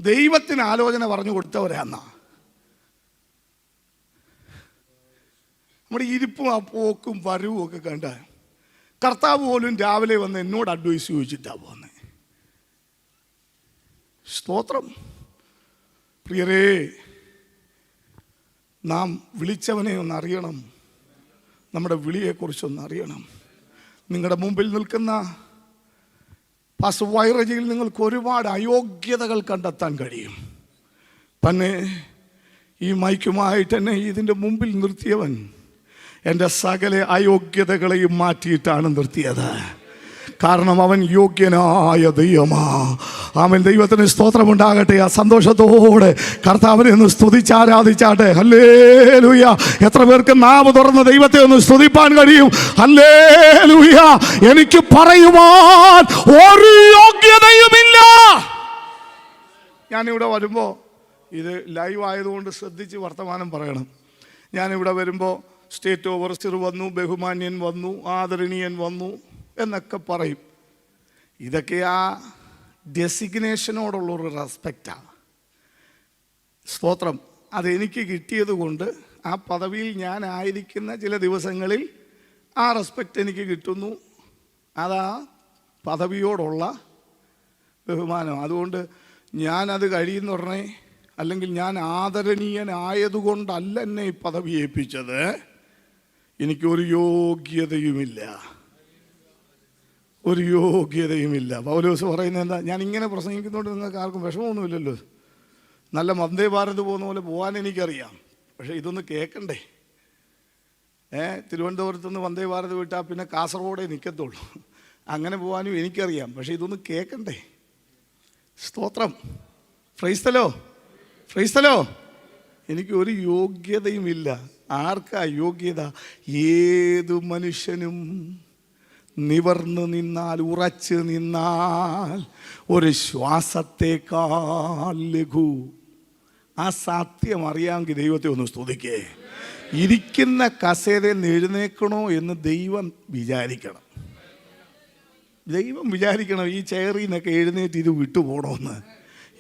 ദൈവത്തിന് ആലോചന പറഞ്ഞു കൊടുത്തവരാന്നാ. നമ്മുടെ ഇരിപ്പും ആ പോക്കും വരവും ഒക്കെ കണ്ട കർത്താവ് പോലും രാവിലെ വന്ന് എന്നോട് അഡ്വൈസ് ചോദിച്ചിട്ടാ പോകുന്നത്. സ്തോത്രം. പ്രിയരേ, നാം വിളിച്ചവനെ ഒന്ന് അറിയണം, നമ്മുടെ വിളിയെക്കുറിച്ചൊന്ന് അറിയണം. നിങ്ങളുടെ മുമ്പിൽ നിൽക്കുന്ന പാസ്റ്റർ വൈറജിയിൽ നിങ്ങൾക്ക് ഒരുപാട് അയോഗ്യതകൾ കണ്ടെത്താൻ കഴിയും. തന്നെ ഈ മൈക്കുമായിട്ട് എന്നെ ഇതിൻ്റെ മുമ്പിൽ നിർത്തിയവൻ എൻ്റെ സകല അയോഗ്യതകളെയും മാറ്റിയിട്ടാണ് നിർത്തിയത്. കാരണം അവൻ യോഗ്യനായ ദൈവമാ. അവൻ ദൈവത്തിന് സ്തോത്രമുണ്ടാകട്ടെ. ആ സന്തോഷത്തോടെ കർത്താവിനെ ഒന്ന് സ്തുതിച്ചാരാധിച്ചാട്ടെ. ഹല്ലേലൂയ. എത്ര പേർക്ക് നാവ് തുറന്ന് ദൈവത്തെ ഒന്ന് സ്തുതിപ്പാൻ കഴിയും? ഹല്ലേലൂയ. എനിക്ക് പറയുവാൻ ഒരു യോഗ്യതയുമില്ല. ഞാനിവിടെ വരുമ്പോൾ, ഇത് ലൈവ് ആയതുകൊണ്ട് ശ്രദ്ധിച്ച് വർത്തമാനം പറയണം. ഞാനിവിടെ വരുമ്പോൾ സ്റ്റേറ്റ് ഓവർസിയർ വന്നു, ബഹുമാന്യൻ വന്നു, ആദരണീയൻ വന്നു എന്നൊക്കെ പറയും. ഇതൊക്കെ ആ ഡെസിഗ്നേഷനോടുള്ളൊരു റെസ്പെക്റ്റാണ്. സ്തോത്രം. അതെനിക്ക് കിട്ടിയത് കൊണ്ട് ആ പദവിയിൽ ഞാൻ ആയിരിക്കുന്ന ചില ദിവസങ്ങളിൽ ആ റെസ്പെക്റ്റ് എനിക്ക് കിട്ടുന്നു. അതാ പദവിയോടുള്ള ബഹുമാനം. അതുകൊണ്ട് ഞാനത് കഴിയുന്ന ഉടനെ, അല്ലെങ്കിൽ ഞാൻ ആദരണീയനായതുകൊണ്ടല്ല എന്നെ ഈ പദവി ഏൽപ്പിച്ചത്. എനിക്കൊരു യോഗ്യതയുമില്ല, ഒരു യോഗ്യതയുമില്ല. പൗലോസ് പറയുന്നത് എന്താ? ഞാൻ ഇങ്ങനെ പ്രസംഗിക്കുന്നതുകൊണ്ട് നിങ്ങൾക്ക് ആർക്കും വിഷമമൊന്നുമില്ലല്ലോ. നല്ല വന്ദേ ഭാരത് പോകുന്ന പോലെ പോകാൻ എനിക്കറിയാം. പക്ഷേ ഇതൊന്ന് കേൾക്കണ്ടേ? തിരുവനന്തപുരത്ത് നിന്ന് വന്ദേ ഭാരത് വിട്ടാൽ പിന്നെ കാസർഗോഡേ നിൽക്കത്തുള്ളൂ. അങ്ങനെ പോകാനും എനിക്കറിയാം. പക്ഷേ ഇതൊന്ന് കേൾക്കണ്ടേ? സ്തോത്രം. പ്രൈസ്തലോ, പ്രൈസ്തലോ. എനിക്ക് ഒരു യോഗ്യതയുമില്ല. ആർക്കാ യോഗ്യത? ഏതു മനുഷ്യനും നിവർന്നു നിന്നാൽ, ഉറച്ചു നിന്നാൽ ഒരു ശ്വാസത്തേക്കാൾ ലഘു. ആ സത്യം അറിയാമെങ്കിൽ ദൈവത്തെ ഒന്ന് സ്തുതിക്കേ. ഇരിക്കുന്ന കസേരയിൽ നിന്ന് എഴുന്നേക്കണോ എന്ന് ദൈവം വിചാരിക്കണം. ഈ ചെയറിൽ നിന്നൊക്കെ എഴുന്നേറ്റ് ഇത് വിട്ടു പോകണമെന്ന്,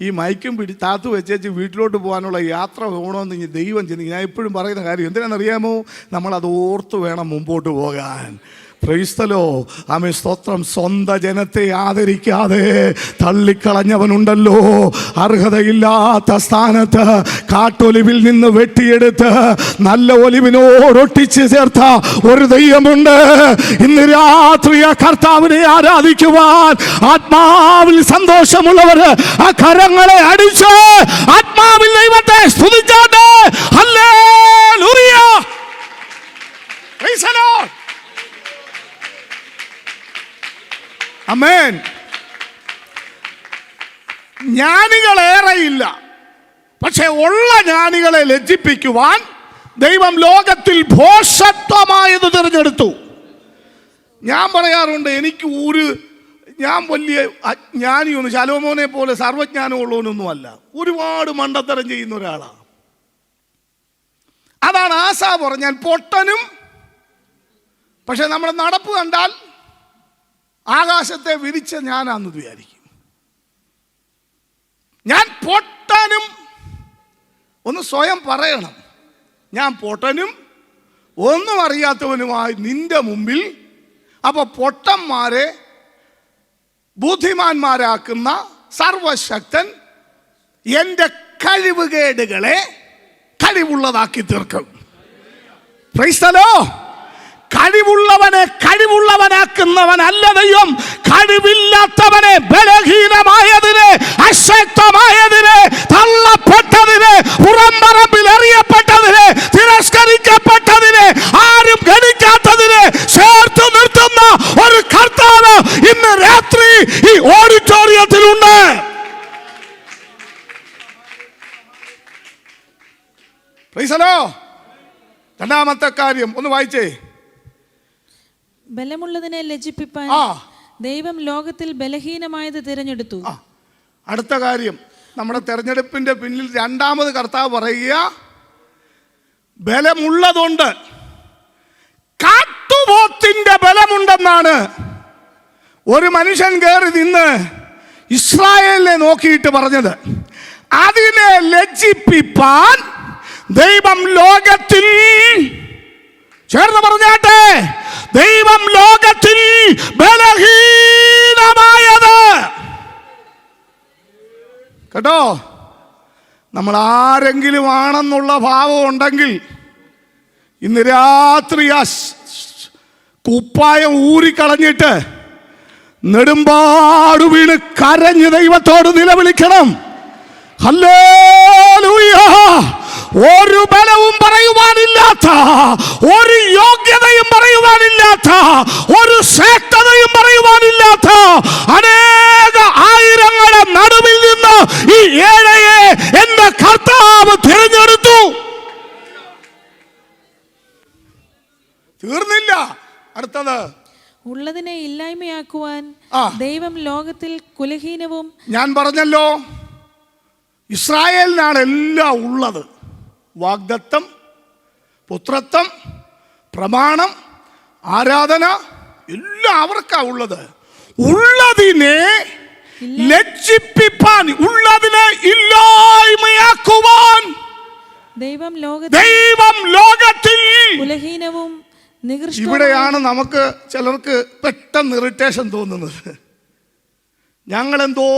ഈ മൈക്കും താത്തു വെച്ചേച്ച് വീട്ടിലോട്ട് പോകാനുള്ള യാത്ര പോകണമെന്ന് ദൈവം ചിന്തിക്കും. ഞാൻ എപ്പോഴും പറയുന്ന കാര്യം എന്തിനാണെന്നറിയാമോ? നമ്മളത് ഓർത്ത് വേണം മുമ്പോട്ട് പോകാൻ. പ്രൈസ്തലോ, ആമേൻ, സ്തോത്രം. സ്വന്തം ജനത്തെ ആദരിക്കാതെ തള്ളിക്കളഞ്ഞവനുണ്ടല്ലോ. അർഹതയില്ലാത്ത സ്ഥാനത്ത് കാട്ടൊലിവിൽ നിന്ന് വെട്ടിയെടുത്ത് നല്ല ഒലിവിനോടൊട്ടിച്ച് ചേർത്ത ഒരു ദൈവമുണ്ട്. ഇന്ന് രാത്രി ആ കർത്താവിനെ ആരാധിക്കുവാൻ ആത്മാവിൽ സന്തോഷമുള്ളവര് ആ കരങ്ങളെ അടിച്ച് ആത്മാവിൽ ദൈവത്തെ സ്തുതിച്ചാട്ടെ. ഹല്ലേലൂയ, പ്രൈസ് ദി ലോർഡ്, ആമേൻ. ജ്ഞാനികളേറെയില്ല, പക്ഷെ ഉള്ള ജ്ഞാനികളെ ലജ്ജിപ്പിക്കുവാൻ ദൈവം ലോകത്തിൽ ഭോഷത്വമായത് തിരഞ്ഞെടുത്തു. ഞാൻ പറയാറുണ്ട്, ഞാൻ വലിയ ജ്ഞാനിയൊന്നും, ശലോമോനെ പോലെ സർവജ്ഞാനമുള്ളവനൊന്നുമല്ല. ഒരുപാട് മണ്ടത്തരം ചെയ്യുന്ന ഒരാളാണ്. അതാണ് ആസാ പറഞ്ഞാൽ പൊട്ടനും. പക്ഷെ നമ്മുടെ നടപ്പ് കണ്ടാൽ ആകാശത്തെ വിരിച്ച ഞാനാന്ന് വിചാരിക്കും. ഞാൻ പൊട്ടനും. ഒന്ന് സ്വയം പറയണം, ഞാൻ പൊട്ടനും ഒന്നും അറിയാത്തവനുമായി നിന്റെ മുമ്പിൽ. അപ്പൊ പൊട്ടന്മാരെ ബുദ്ധിമാന്മാരാക്കുന്ന സർവശക്തൻ എൻ്റെ കഴിവുകേടുകളെ കഴിവുള്ളതാക്കി തീർക്കും. Praise the Lord. കഴിവുള്ളവനെ കഴിവുള്ളവനാക്കുന്നവനല്ല ദൈവം. കഴിവില്ലാത്തവനെ, ബലഹീനമായതിനെ, അശക്തമായതിനെ, തള്ളപ്പെട്ടതിനെ, പുറംപറമ്പിൽ എറിയപ്പെട്ടതിനെ, തിരസ്കരിക്കപ്പെട്ടതിനെ, ആരും ഗണിക്കാത്തതിനെ ചേർത്ത് നിർത്തുന്ന ഒരു കർത്താവ് ഇന്ന് രാത്രി ഈ ഓഡിറ്റോറിയത്തിലുണ്ട്. Price the Lord. രണ്ടാമത്തെ കാര്യം ഒന്ന് വായിച്ചേ. ബലമുള്ളതിനെ ലജ്ജിപ്പിപ്പാൻ ദൈവം ലോകത്തിൽ ബലഹീനമായത് തിരഞ്ഞെടുത്തു. അടുത്ത കാര്യം, നമ്മുടെ തെരഞ്ഞെടുപ്പിന്റെ പിന്നിൽ രണ്ടാമത് കർത്താവ് പറയുക, ബലമുള്ളതുണ്ട്. കാട്ടുപോത്തിന്റെ ബലമുണ്ടെന്നാണ്. ഒരു മനുഷ്യൻ കയറി നിന്ന് ഇസ്രായേലിനെ നോക്കിയിട്ട് പറഞ്ഞത്. അതിനെ ലജ്ജിപ്പിപ്പാൻ ദൈവം ലോകത്തിൽ, ചേർന്ന് പറഞ്ഞാട്ടെ, ദൈവം ലോകത്തിൽ ബലഹീനമായത്. കേട്ടോ, നമ്മൾ ആരെങ്കിലും ആണെന്നുള്ള ഭാവം ഉണ്ടെങ്കിൽ ഇന്ന് രാത്രി ആ കുപ്പായം ഊരിക്കളഞ്ഞിട്ട് നെടുമ്പാട് വീണ് കരഞ്ഞ് ദൈവത്തോട് നിലവിളിക്കണം. ഹല്ലേലൂയ. ഒരു ബലവും പറയുവാനില്ലാത്ത, ഒരു യോഗ്യതയും പറയുവാനില്ലാത്ത, ഒരു ശ്രേഷ്ഠതയും പറയുവാനില്ലാത്ത അനേക ആയിരങ്ങളുടെ നടുവിൽ നിന്ന് ഈ ഏഴയെ എന്റെ കർത്താവ് തിരഞ്ഞെടുത്തു. തീർന്നില്ല. അടുത്തത്, ഉള്ളതിനെ ഇല്ലായ്മയാക്കുവാൻ ദൈവം ലോകത്തിൽ കുലഹീനവും. ഞാൻ പറഞ്ഞല്ലോ, ഇസ്രായേലിനാണ് എല്ലാം ഉള്ളത്. വാഗ്ദത്തം, പുത്രത്വം, പ്രമാണം, ആരാധന എല്ലാം അവർക്കാ ഉള്ളത്. ഉള്ളതിനെ ലജ്ജിപ്പിപ്പാൻ, ഉള്ളതിനെ ഇല്ലായ്മയാക്കുവാൻ ദൈവം ലോകത്തിൽ കുലഹീനവും. ഇവിടെയാണ് നമുക്ക് ചിലർക്ക് പെട്ടെന്ന് ഇറിറ്റേഷൻ തോന്നുന്നത്. ഞങ്ങളെന്തോ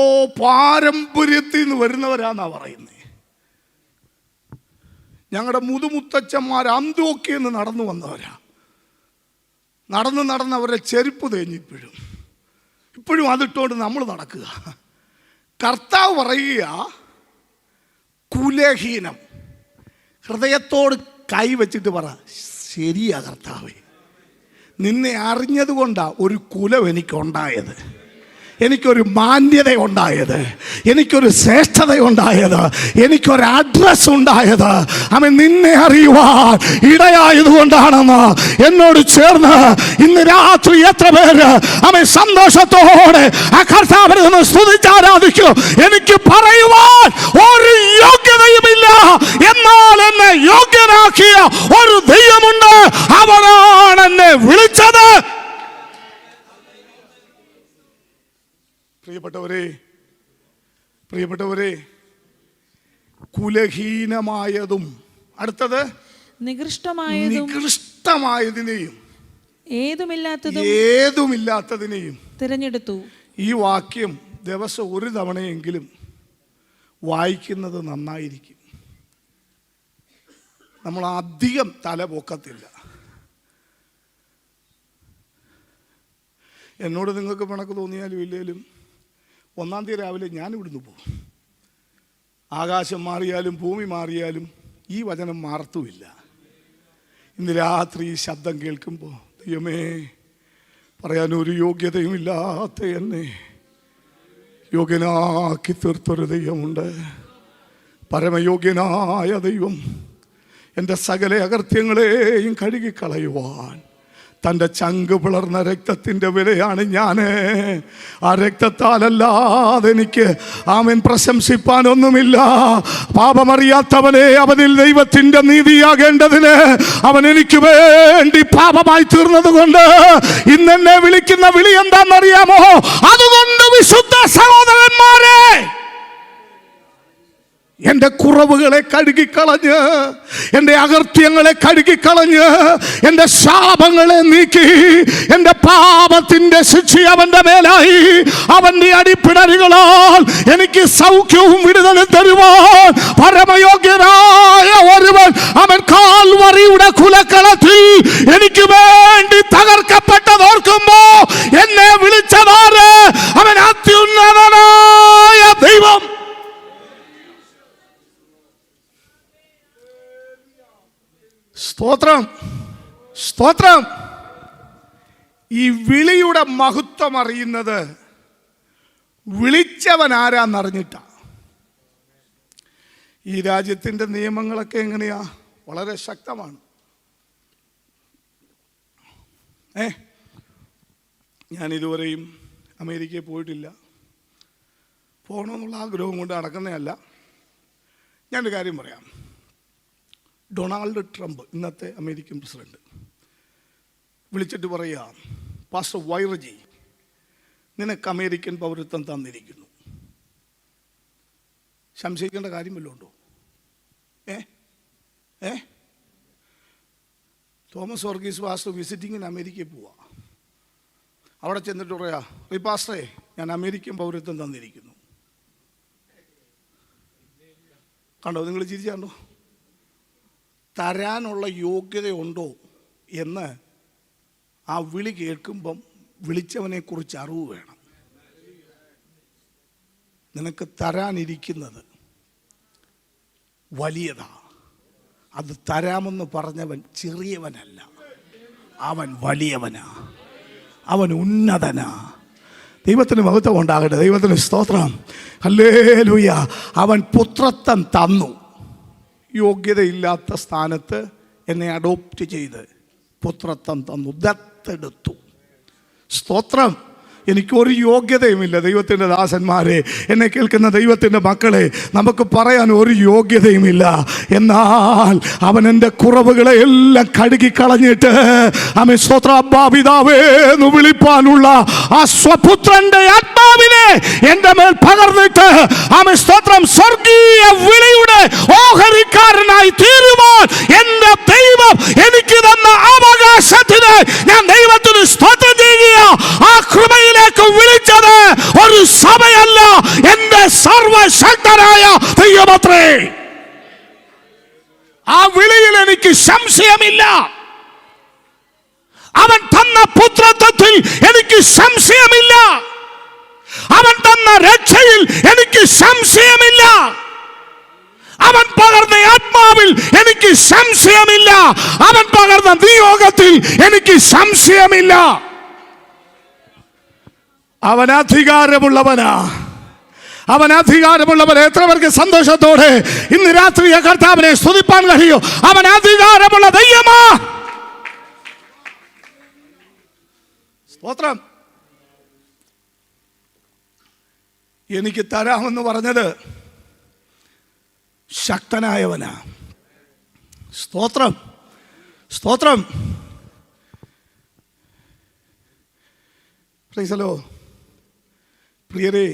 പാരമ്പര്യത്തിൽ നിന്ന് വരുന്നവരാന്നാ പറയുന്നത്. ഞങ്ങളുടെ മുതുമുത്തച്ഛന്മാർ അന്തോക്കിയിൽ നിന്ന് നടന്നു വന്നവരാ. നടന്ന് അവരുടെ ചെരുപ്പ് തേഞ്ഞു ഇപ്പോഴും അതിട്ടുകൊണ്ട് നമ്മൾ നടക്കുക. കർത്താവ് പറയുക, കുലഹീനം. ഹൃദയത്തോട് കൈവച്ചിട്ട് പറ, ശരിയാ കർത്താവേ, നിന്നെ അറിഞ്ഞതുകൊണ്ടാ ഒരു കുലം എനിക്കുണ്ടായത്. എനിക്കൊരു മാന്യത ഉണ്ടായത്, എനിക്കൊരു ശ്രേഷ്ഠത ഉണ്ടായത്, എനിക്കൊരു അഡ്രസ് ഉണ്ടായത് അവൻ നിന്നെ അറിയുവാൻ ഇടയായതുകൊണ്ടാണെന്ന് എന്നോട് ചേർന്ന് ഇന്ന് രാത്രി എത്ര പേര് അവൻ സന്തോഷത്തോടെ ആ കർത്താവിനെ ഒന്ന് സ്തുതിച്ചാരാധിക്കും. എനിക്ക് പറയുവാൻ ഒരു യോഗ്യതയുമില്ല, എന്നാൽ എന്നെ യോഗ്യനാക്കിയ ഒരു ദൈവമുണ്ട്. അവനാണ് എന്നെ വിളിച്ചത്. പ്രിയപ്പെട്ടവരെ, കുലഹീനമായതും അടുത്തത് നികൃഷ്ടമായതിനെയും ഏതുമില്ലാത്തതിനെയും തിരഞ്ഞെടുത്തു. ഈ വാക്യം ദിവസം ഒരു തവണയെങ്കിലും വായിക്കുന്നത് നന്നായിരിക്കും. നമ്മൾ അധികം തല പൊക്കത്തില്ല. എന്നോട് നിങ്ങൾക്ക് പിണക്ക് തോന്നിയാലും ഇല്ലേലും 1-ാം തീയതി രാവിലെ ഞാൻ ഇവിടുന്ന് പോകും. ആകാശം മാറിയാലും ഭൂമി മാറിയാലും ഈ വചനം മാറത്തുമില്ല. ഇന്ന് രാത്രി ഈ ശബ്ദം കേൾക്കുമ്പോൾ ദൈവമേ, പറയാനൊരു യോഗ്യതയുമില്ലാത്ത എന്നെ യോഗ്യനാക്കി തീർത്തൊരു ദൈവമുണ്ട്. പരമയോഗ്യനായ ദൈവം എൻ്റെ സകല അകൃത്യങ്ങളെയും കഴുകിക്കളയുവാൻ തൻ്റെ ചങ്ക് പിളർന്ന രക്തത്തിൻ്റെ വിലയാണ് ഞാൻ. ആ രക്തത്താലല്ലാതെ എനിക്ക് അവൻ പ്രശംസിപ്പാനൊന്നുമില്ല. പാപമറിയാത്തവനെ അവനിൽ ദൈവത്തിൻ്റെ നീതിയാകേണ്ടതിന് അവൻ എനിക്ക് വേണ്ടി പാപമായി തീർന്നത് കൊണ്ട് ഇന്നെന്നെ വിളിക്കുന്ന വിളി എന്താണെന്നറിയാമോ? അതുകൊണ്ട് വിശുദ്ധ സഹോദരന്മാരെ, എൻ്റെ കുറവുകളെ കഴുകിക്കളഞ്ഞ്, എൻ്റെ അകൃത്യങ്ങളെ കഴുകിക്കളഞ്ഞ്, എൻ്റെ ശാപങ്ങളെ നീക്കി, എൻ്റെ പാപത്തിൻ്റെ ശിക്ഷ അവൻ്റെ മേലായി അവൻ്റെ അടിപ്പിണരുകളാൽ എനിക്ക് സൗഖ്യവും വിടുതലും തരുവാൻ പരമയോഗ്യനായ ഒരുവൻ അവൻ കാൽവറിയുടെ കുലക്കളത്തിൽ എനിക്ക് വേണ്ടി തകർക്കപ്പെട്ടതോർക്കുമ്പോ എന്നെ വിളിച്ചതാര്? അവൻ അത്യുന്നതനായ ദൈവം. സ്തോത്രം, സ്തോത്രം. ഈ വിളിയുടെ മഹത്വം അറിയുന്നത് വിളിച്ചവൻ ആരാന്നറിഞ്ഞിട്ടാ. ഈ രാജ്യത്തിൻ്റെ നിയമങ്ങളൊക്കെ എങ്ങനെയാ? വളരെ ശക്തമാണ്. ഞാൻ ഇതുവരെയും അമേരിക്കയിൽ പോയിട്ടില്ല. പോകണമെന്നുള്ള ആഗ്രഹം കൊണ്ട് നടക്കുന്നതല്ല. ഞാനൊരു കാര്യം പറയാം. ഡൊണാൾഡ് ട്രംപ്, ഇന്നത്തെ അമേരിക്കൻ പ്രസിഡന്റ്, വിളിച്ചിട്ട് പറയുക, പാസ്റ്റർ വൈറജി, നിനക്ക് അമേരിക്കൻ പൗരത്വം തന്നിരിക്കുന്നു. സംശയിക്കേണ്ട കാര്യം വല്ലതും ഉണ്ടോ? തോമസ് വർഗീസ് പാസ്റ്റർ വിസിറ്റിങ്ങിന് അമേരിക്കയിൽ പോവാ. അവിടെ ചെന്നിട്ട് പറയാ, പാസ്റ്ററെ, ഞാൻ അമേരിക്കൻ പൗരത്വം തന്നിരിക്കുന്നു. കണ്ടോ? നിങ്ങൾ ചിരിച്ചാണ്ടോ? തരാനുള്ള യോഗ്യതയുണ്ടോ എന്ന് ആ വിളി കേൾക്കുമ്പം വിളിച്ചവനെക്കുറിച്ച് അറിവ് വേണം. നിനക്ക് തരാനിരിക്കുന്നത് വലിയതാ. അത് തരാമെന്ന് പറഞ്ഞവൻ ചെറിയവനല്ല, അവൻ വലിയവനാ, അവൻ ഉന്നതനാ. ദൈവത്തിന് മഹത്വം ഉണ്ടാകട്ടെ. ദൈവത്തിന് സ്തോത്രം. ഹല്ലേലൂയ. അവൻ പുത്രത്വം തന്നു. യോഗ്യതയില്ലാത്ത സ്ഥാനത്ത് എന്നെ അഡോപ്റ്റ് ചെയ്ത് പുത്രത്വം തന്നു, ദത്തെടുത്തു. സ്തോത്രം. എനിക്കൊരു യോഗ്യതയുമില്ല. ദൈവത്തിൻ്റെ ദാസന്മാരെ, എന്നെ കേൾക്കുന്ന ദൈവത്തിൻ്റെ മക്കളെ, നമുക്ക് പറയാൻ ഒരു യോഗ്യതയുമില്ല. എന്നാൽ അവൻ എൻ്റെ കുറവുകളെ എല്ലാം കഴുകിക്കളഞ്ഞിട്ട് അവൻ സ്തോത്രാപിതാവേ എന്ന് വിളിപ്പാനുള്ള ആ സ്വപുത്രന്റെ ആത്മാവിനെ എൻ്റെ മേൽ പകർന്നിട്ട് അവൻ സ്തോത്രം സ്വർഗീയ വിളിയുടെ ഓഹരിക്കാരനായി തീരുവാൻ എൻ്റെ ദൈവം എനിക്ക് തന്ന അവകാശത്തിന് ഞാൻ ദൈവത്തിന് സ്തോത്രം ചെയ്യുക. ആ കൃപയിലേക്ക് വിളിച്ചത് ഒരു സഭയല്ല, എന്റെ സർവശക്തനായ ദൈവമത്രേ. ആ വിളിയിൽ എനിക്ക് സംശയമില്ല. അവൻ തന്ന പുത്രത്വത്തിൽ എനിക്ക് സംശയമില്ല. അവൻ തന്ന രക്ഷയിൽ എനിക്ക് സംശയമില്ല. അവൻ പകർന്ന ആത്മാവിൽ എനിക്ക് സംശയമില്ല. അവൻ പകർന്ന നിയോഗത്തിൽ എനിക്ക് സംശയമില്ല. അവൻ അധികാരമുള്ളവനാ. അവൻ അധികാരമുള്ളവൻ. എത്ര പേർക്ക് സന്തോഷത്തോടെ ഇന്ന് രാത്രി കർത്താവിനെ സ്തുതിപ്പാൻ കഴിയോ? അവൻ അധികാരമുള്ള ദൈവമാ. സ്തോത്രം. എനിക്ക് തരാമെന്ന് പറഞ്ഞത് ശക്തനായവനാ. സ്തോത്രം, സ്തോത്രം. Praise the Lord. പ്രിയരേ,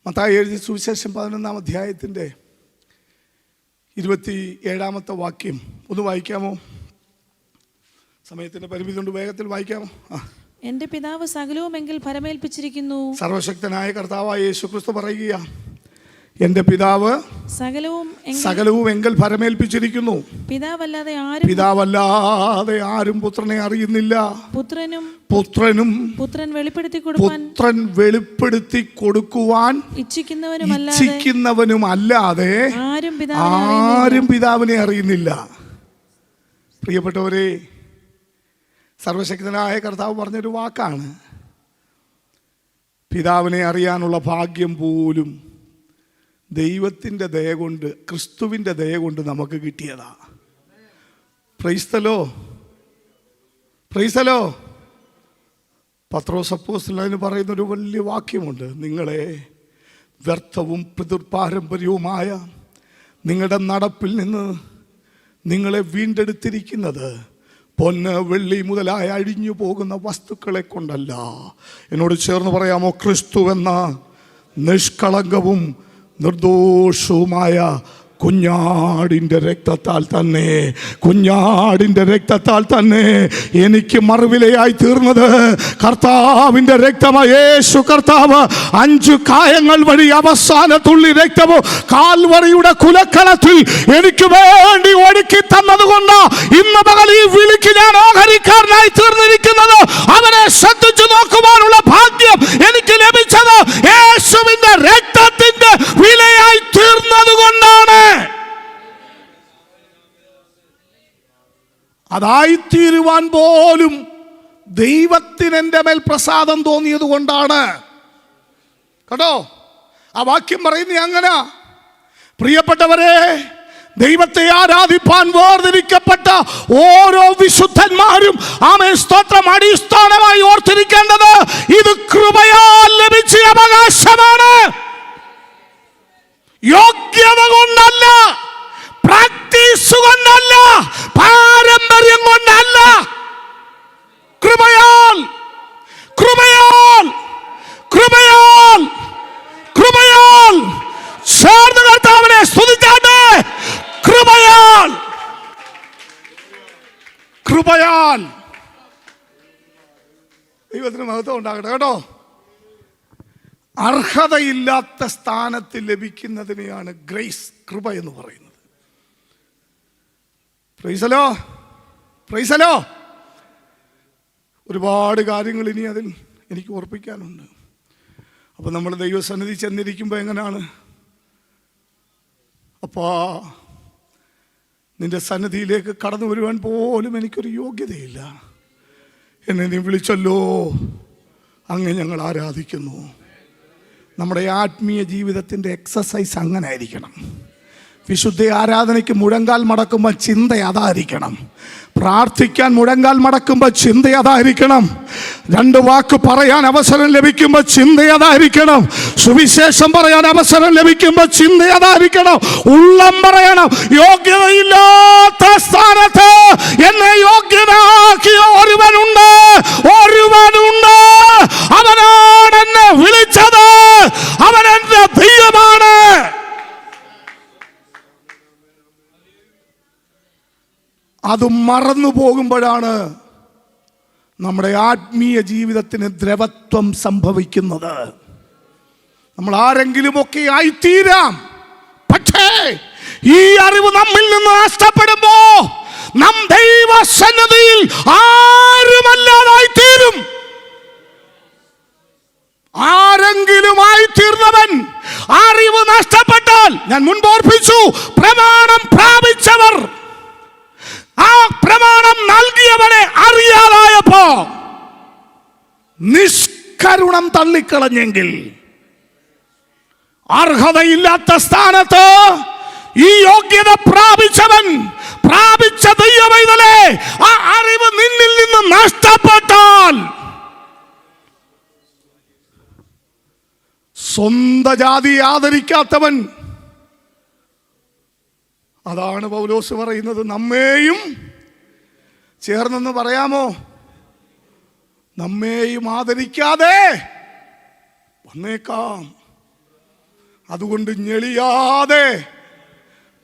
മത്തായി എഴുതിയ സുവിശേഷം 11-ാം അധ്യായത്തിൻ്റെ 27-ാമത്തെ വാക്യം ഒന്ന് വായിക്കാമോ? സമയത്തിൻ്റെ പരിമിതി കൊണ്ട് വേഗത്തിൽ വായിക്കാമോ? എന്റെ പിതാവ് സകലവുമെങ്കിൽ ഭരമേൽപ്പിച്ചിരിക്കുന്നു. സർവശക്തനായ കർത്താവായ യേശുക്രിസ്തു പറയുക, എന്റെ പിതാവ് സകലവും എങ്കിൽ ഭരമേൽപ്പിച്ചിരിക്കുന്നു. പിതാവല്ലാതെ ആരും പുത്രനെ അറിയുന്നില്ല. പുത്രൻ വെളിപ്പെടുത്തി കൊടുക്കുവാൻ ഇച്ഛിക്കുന്നവനുമല്ലാതെ ആരും പിതാവിനെ അറിയുന്നില്ല. പ്രിയപ്പെട്ടവരെ, സർവശക്തനായ കർത്താവ് പറഞ്ഞൊരു വാക്കാണ്. പിതാവിനെ അറിയാനുള്ള ഭാഗ്യം പോലും ദൈവത്തിൻ്റെ ദയ കൊണ്ട്, ക്രിസ്തുവിൻ്റെ ദയ കൊണ്ട് നമുക്ക് കിട്ടിയതാ. Praise the Lord, praise the Lord. Pathros അപ്പോസ്തലൻ പറയുന്നൊരു വലിയ വാക്യമുണ്ട്. നിങ്ങളെ വ്യർത്ഥവും പിതൃപാരമ്പര്യവുമായ നിങ്ങളുടെ നടപ്പിൽ നിന്ന് നിങ്ങളെ വീണ്ടെടുത്തിരിക്കുന്നത് പൊന്ന് വെള്ളി മുതലായ അഴിഞ്ഞു പോകുന്ന വസ്തുക്കളെ കൊണ്ടല്ല. എന്നോട് ചേർന്ന് പറയാമോ? ക്രിസ്തു എന്ന നിഷ്കളങ്കവും നിർദോഷവുമായ കുഞ്ഞാടിൻ്റെ രക്തത്താൽ തന്നെ എനിക്ക് മറുവിലയായി തീർന്നത് കർത്താവിൻ്റെ രക്തമാണ്. യേശു കർത്താവ് 5 കായങ്ങൾ വഴി അവസാന തുള്ളി രക്തമോ കാൽവറിയുടെ കുലക്കളത്തിൽ എനിക്ക് വേണ്ടി ഒഴുക്കി തന്നതുകൊണ്ട് ഇന്ന് പകൽ ഈ വിളിക്ക് ഞാൻ ഓഹരിക്കാരനായി തീർന്നിരിക്കുന്നത്. അവനെ ശ്രദ്ധിച്ചു നോക്കുവാനുള്ള ഭാഗ്യം എനിക്ക് ലഭിച്ചത് യേശുവിന്റെ രക്തത്തിന്റെ വിലയായി തീർന്നത് കൊണ്ടാണ്. അതായിത്തീരുവാൻ പോലും ദൈവത്തിന് എൻ്റെ മേൽ പ്രസാദം തോന്നിയത് കൊണ്ടാണ്. കേട്ടോ, ആ വാക്യം പറയുന്നത് അങ്ങനെ. പ്രിയപ്പെട്ടവരെ, ദൈവത്തെ ആരാധിപ്പാൻ വേർതിരിക്കപ്പെട്ട ഓരോ വിശുദ്ധന്മാരും ആമേൻ സ്തോത്രം അടിസ്ഥാനമായി ഓർത്തിരിക്കേണ്ടത് ഇത് കൃപയാൽ ലഭിച്ച അവകാശമാണ്. യോഗ്യത കൊണ്ടല്ല, പ്രാക്ടീസ് കൊണ്ടല്ല, പാരമ്പര്യം കൊണ്ടല്ല. കൃപയാൽ, കൃപയാൽ, കൃപയാൽ, കൃപയാൽ. ചേർന്ന് കർത്താവിനെ സ്തുതിച്ചാട്ടെ. കൃപയാൽ, കൃപയാൽ. ദൈവത്തിന് മഹത്വം ഉണ്ടാകട്ടെ. കേട്ടോ, അർഹതയില്ലാത്ത സ്ഥാനത്ത് ലഭിക്കുന്നതിനെയാണ് ഗ്രേസ്, കൃപ എന്ന് പറയുന്നത്. Price the Lord, praise the Lord. ഒരുപാട് കാര്യങ്ങൾ ഇനി അതിൽ എനിക്ക് ഓർപ്പിക്കാനുണ്ട്. അപ്പോൾ നമ്മൾ ദൈവസന്നിധി ചെന്നിരിക്കുമ്പോൾ എങ്ങനെയാണ്? അപ്പാ, നിന്റെ സന്നിധിയിലേക്ക് കടന്നു വരുവാൻ പോലും എനിക്കൊരു യോഗ്യതയില്ല. എന്നെ നീ വിളിച്ചല്ലോ, അങ്ങ് ഞങ്ങൾ ആരാധിക്കുന്നു. നമ്മുടെ ആത്മീയ ജീവിതത്തിൻ്റെ എക്സസൈസ് അങ്ങനെ ആയിരിക്കണം. വിശുദ്ധ ആരാധനയ്ക്ക് മുഴങ്കാൽ മടക്കുമ്പോൾ ചിന്ത അതായിരിക്കണം. പ്രാർത്ഥിക്കാൻ മുഴങ്കാൽ മടക്കുമ്പോൾ ചിന്ത അതായിരിക്കണം. 2 വാക്ക് പറയാൻ അവസരം ലഭിക്കുമ്പോൾ ചിന്ത അതായിരിക്കണം. സുവിശേഷം പറയാൻ അവസരം ലഭിക്കുമ്പോൾ ചിന്ത അതായിരിക്കണം. ഉള്ളം പറയണം, യോഗ്യതയില്ലാത്ത സ്ഥാനത്ത് എന്നെ യോഗ്യനാക്കിയ ഒരുവനുണ്ട്, ഒരുവനുണ്ട്. അവനാണ് എന്നെ വിളിച്ചത്, അവൻ എന്റെ ദൈവമാണ്. അത് മറന്നു പോകുമ്പോഴാണ് നമ്മുടെ ആത്മീയ ജീവിതത്തിന് ദ്രവത്വം സംഭവിക്കുന്നത്. നമ്മൾ ആരെങ്കിലുമൊക്കെ ആയിത്തീരാം, പക്ഷേ ഈ അറിവ് നമ്മിൽ നിന്ന് നഷ്ടപ്പെടുമ്പോ നാം ദൈവസന്നിധിയിൽ ആരുമല്ലാതായിത്തീരും. ആരെങ്കിലും ആയിത്തീർന്നവൻ അറിവ് നഷ്ടപ്പെട്ടാൽ, ഞാൻ മുൻപ് ഓർപ്പിച്ചു, പ്രമാണം പ്രാപിച്ചവർ ആ പ്രമാണം നൽകിയവനെ അറിയാതായപ്പോ നിഷ്കരുണം തള്ളിക്കളഞ്ഞെങ്കിൽ അർഹതയില്ലാത്ത സ്ഥാനത്ത് ഈ യോഗ്യത പ്രാപിച്ചവൻ, പ്രാപിച്ച ദൈവമൈതലേ, ആ അറിവ് നിന്നിൽ നിന്ന് നഷ്ടപ്പെട്ടാൽ സ്വന്തം ജാതി ആദരിക്കാത്തവൻ, അതാണ് പൗലോസ് പറയുന്നത്, നമ്മെയും ചേർന്നെന്ന് പറയാമോ, നമ്മെയും ആദരിക്കാതെ വന്നേക്കാം. അതുകൊണ്ട് ഞെളിയാതെ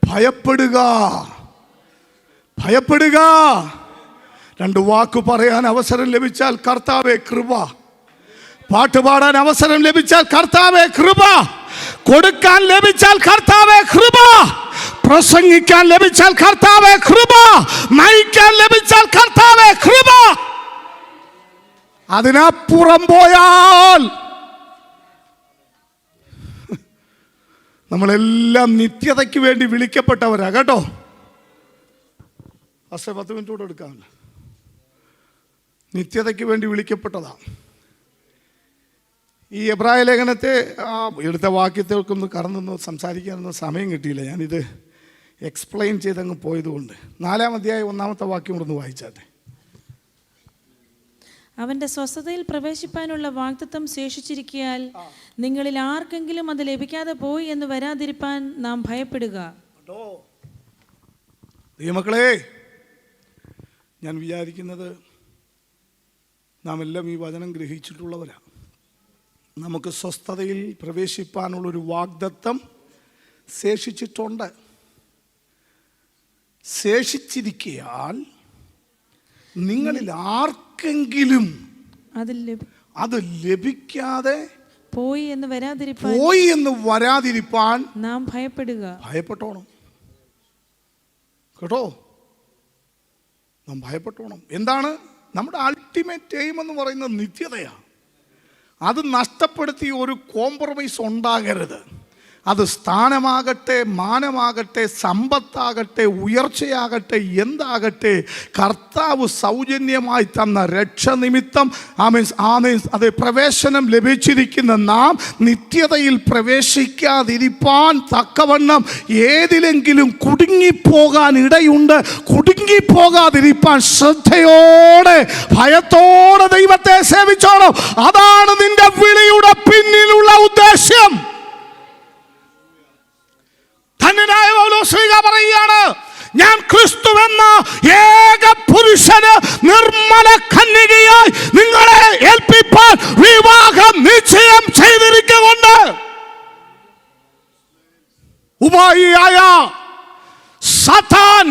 ഭയപ്പെടുക. രണ്ട് വാക്ക് പറയാൻ അവസരം ലഭിച്ചാൽ കർത്താവേ കൃപ, പാട്ട് പാടാൻ അവസരം ലഭിച്ചാൽ കർത്താവേ കൃപ, കൊടുക്കാൻ ലഭിച്ചാൽ കർത്താവേ കൃപ, പ്രസംഗിക്കാൻ ലഭിച്ചാൽ കർത്താവേ കൃപ, നയിക്കാൻ ലഭിച്ചാൽ കർത്താവേ കൃപ. അതിനപ്പുറം പോയാൽ നമ്മളെല്ലാം നിത്യതയ്ക്ക് വേണ്ടി വിളിക്കപ്പെട്ടവരാ കേട്ടോ. 10 മിനിറ്റ് കൂടെ എടുക്കാമല്ലോ. നിത്യതയ്ക്ക് വേണ്ടി വിളിക്കപ്പെട്ടതാ. ഈ എബ്രായ ലേഖനത്തെ എടുത്ത വാക്യത്തേക്കൊന്ന് കറന്നൊന്ന് സംസാരിക്കാനൊന്നും സമയം കിട്ടിയില്ല. ഞാനിത് എക്സ്പ്ലെയിൻ ചെയ്തങ്ങ് പോയതുകൊണ്ട് 4-ാം അധ്യായം 1-ാമത്തെ വാക്യം കൂടെ ഒന്ന് വായിച്ചാട്ടെ. അവന്റെ സ്വസ്ഥതയിൽ പ്രവേശിപ്പാനുള്ള വാഗ്ദത്തം ശേഷിച്ചിരിക്കയാൽ നിങ്ങളിൽ ആർക്കെങ്കിലും അത് ലഭിക്കാതെ പോയി എന്ന് വരാതിരിപ്പാൻ നാം ഭയപ്പെടുക. ദൈവമക്കളെ, ഞാൻ വിചാരിക്കുന്നത് നാം എല്ലാം ഈ വചനം ഗ്രഹിച്ചിട്ടുള്ളവരാണ്. നമുക്ക് സ്വസ്ഥതയിൽ പ്രവേശിപ്പാനുള്ളൊരു വാഗ്ദത്തം ശേഷിച്ചിട്ടുണ്ട്. ശേഷിച്ചിരിക്കയാൽ നിങ്ങളിൽ ആർക്കെങ്കിലും അത് ലഭിക്കാതെ പോയി എന്ന് വരാതിരിപ്പാൻ നാം ഭയപ്പെട്ടോണം കേട്ടോ. നാം ഭയപ്പെട്ടോണം. എന്താണ് നമ്മുടെ അൾട്ടിമേറ്റ് എയിം എന്ന് പറയുന്നത്? നിത്യതയാണ്. അത് നഷ്ടപ്പെടുത്തി ഒരു കോംപ്രമൈസ് ഉണ്ടാകരുത്. അത് സ്ഥാനമാകട്ടെ, മാനമാകട്ടെ, സമ്പത്താകട്ടെ, ഉയർച്ചയാകട്ടെ, എന്താകട്ടെ, കർത്താവ് സൗജന്യമായി തന്ന രക്ഷനിമിത്തം അത് പ്രവേശനം ലഭിച്ചിരിക്കുന്ന നാം നിത്യതയിൽ പ്രവേശിക്കാതിരിപ്പാൻ തക്കവണ്ണം ഏതിലെങ്കിലും കുടുങ്ങിപ്പോകാൻ ഇടയുണ്ട്. കുടുങ്ങിപ്പോകാതിരിപ്പാൻ ശ്രദ്ധയോടെ, ഭയത്തോടെ ദൈവത്തെ സേവിച്ചോണം. അതാണ് നിന്റെ വിളിയുടെ പിന്നിലുള്ള ഉദ്ദേശ്യം. ധന്യനായ പൗലോസ് പറയുകയാണ്, ഞാൻ ക്രിസ്തുവെന്ന ഏക പുരുഷന് നിർമ്മല കന്യകയായി നിങ്ങളെ ഏൽപ്പിപ്പാൻ വിവാഹം നിശ്ചയം ചെയ്തിരിക്കുന്നുണ്ട്. ഉപായിയായ സാത്താൻ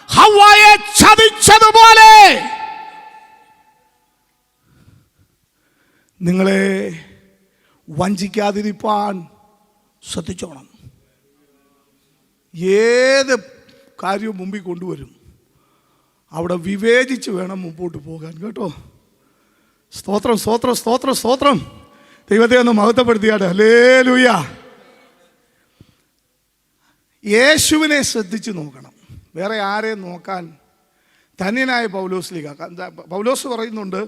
ഹവ്വായെ ചതിച്ചതുപോലെ നിങ്ങളെ വഞ്ചിക്കാതിരിപ്പാൻ ശ്രദ്ധിച്ചോണം. ഏത് കാര്യവും മുമ്പിൽ കൊണ്ടുവരും, അവിടെ വിവേചിച്ച് വേണം മുമ്പോട്ട് പോകാൻ കേട്ടോ. സ്തോത്രം, സ്തോത്രം, സ്തോത്രം, സ്തോത്രം. ദൈവത്തെ ഒന്ന് മഹത്വപ്പെടുത്തിയാട്ടെ. ഹല്ലേലൂയ. യേശുവിനെ ശ്രദ്ധിച്ച് നോക്കണം, വേറെ ആരെയും നോക്കാൻ. ധന്യനായ പൗലോസ് പറയുന്നുണ്ട്,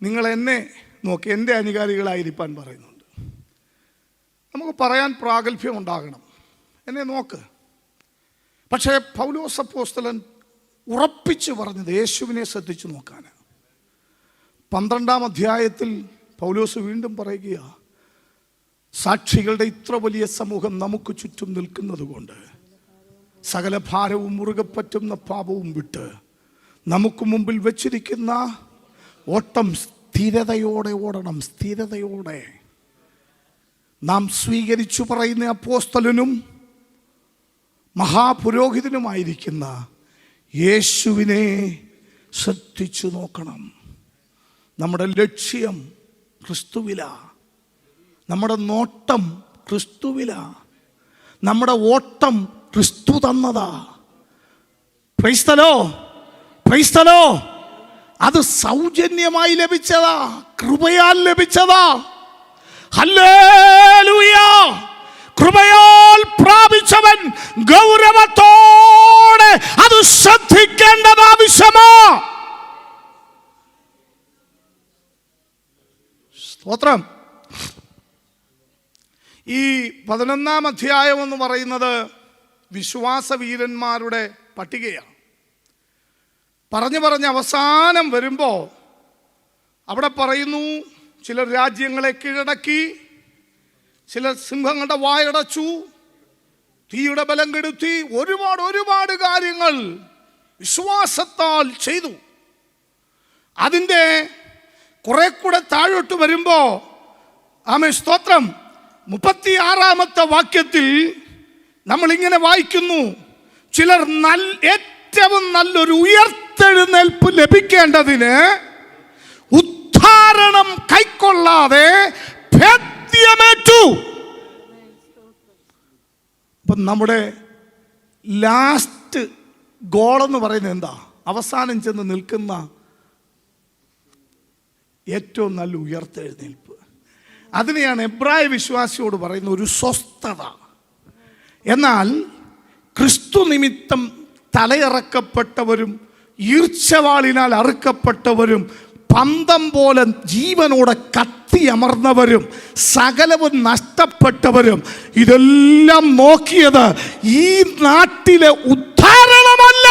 നിങ്ങൾ എന്നെ നോക്കി എൻ്റെ അനുകാരികളായിരിക്കാൻ പറയുന്നുണ്ട്. നമുക്ക് പറയാൻ പ്രാഗൽഭ്യം ഉണ്ടാകണം, എന്നെ നോക്ക്. പക്ഷേ പൗലോസ് അപ്പോസ്തലൻ ഉറപ്പിച്ച് പറഞ്ഞത് യേശുവിനെ ശ്രദ്ധിച്ചു നോക്കാനാണ്. 12-ാം അധ്യായത്തിൽ പൗലോസ് വീണ്ടും പറയുക, സാക്ഷികളുടെ ഇത്ര വലിയ സമൂഹം നമുക്ക് ചുറ്റും നിൽക്കുന്നത് കൊണ്ട് സകല ഭാരവും മുറുകെ പറ്റുന്ന പാപവും വിട്ട് നമുക്ക് മുമ്പിൽ വെച്ചിരിക്കുന്ന ഓട്ടം സ്ഥിരതയോടെ ഓടണം. സ്ഥിരതയോടെ നാം സ്വീകരിച്ചു പറയുന്ന അപ്പോസ്തലനും മഹാപുരോഹിതനുമായിരിക്കുന്ന യേശുവിനെ ശ്രദ്ധിച്ചു നോക്കണം. നമ്മുടെ ലക്ഷ്യം ക്രിസ്തുവിലാ, നമ്മുടെ നോട്ടം ക്രിസ്തുവിലാ, നമ്മുടെ ഓട്ടം ക്രിസ്തു തന്നതാ. Price the Lord, praise the Lord. അത് സൗജന്യമായി ലഭിച്ചതാ, കൃപയാൽ ലഭിച്ചതാ. ഹല്ലേലൂയ. കൃപയാൽ പ്രാപിച്ചവൻ ഗൗരവത്തോടെ അത് ശ്രദ്ധിക്കേണ്ടത് ആവശ്യമാ. സ്തോത്രം. ഈ 11-ാം അധ്യായം എന്ന് പറയുന്നത് വിശ്വാസവീരന്മാരുടെ പട്ടികയാണ്. പറഞ്ഞ് അവസാനം വരുമ്പോൾ അവിടെ പറയുന്നു, ചിലർ രാജ്യങ്ങളെ കീഴടക്കി, ചിലർ സിംഹങ്ങളുടെ വായടച്ചു, തീയുടെ ബലം കെടുത്തി, ഒരുപാട് കാര്യങ്ങൾ വിശ്വാസത്താൽ ചെയ്തു. അതിൻ്റെ കുറെ കൂടെ താഴോട്ട് വരുമ്പോൾ ആമേൻ സ്തോത്രം 36-ാമത്തെ വാക്യത്തിൽ നമ്മൾ ഇങ്ങനെ വായിക്കുന്നു, ചിലർ ഏറ്റവും നല്ലൊരു ഉയർത്തെഴുന്നേൽപ്പ് ലഭിക്കേണ്ടതിന് ഉദ്ധാരണം കൈക്കൊള്ളാതെ ഭേദ്യമേറ്റു. അപ്പം നമ്മുടെ ലാസ്റ്റ് ഗോളെന്ന് പറയുന്നത് എന്താ? അവസാനം ചെന്ന് നിൽക്കുന്ന ഏറ്റവും നല്ല ഉയർത്തെഴുന്നേൽപ്പ്. അതിനെയാണ് എബ്രായ വിശ്വാസിയോട് പറയുന്ന ഒരു സ്വസ്ഥത. എന്നാൽ ക്രിസ്തു നിമിത്തം തലയിറക്കപ്പെട്ടവരും ഈർച്ചവാളിനാൽ അറുക്കപ്പെട്ടവരും പന്തം പോലെ ജീവനോടെ കത്തിയമർന്നവരും സകലവും നഷ്ടപ്പെട്ടവരും ഇതെല്ലാം നോക്കിയത് ഈ നാട്ടിലെ ഉദ്ധാരണമല്ല,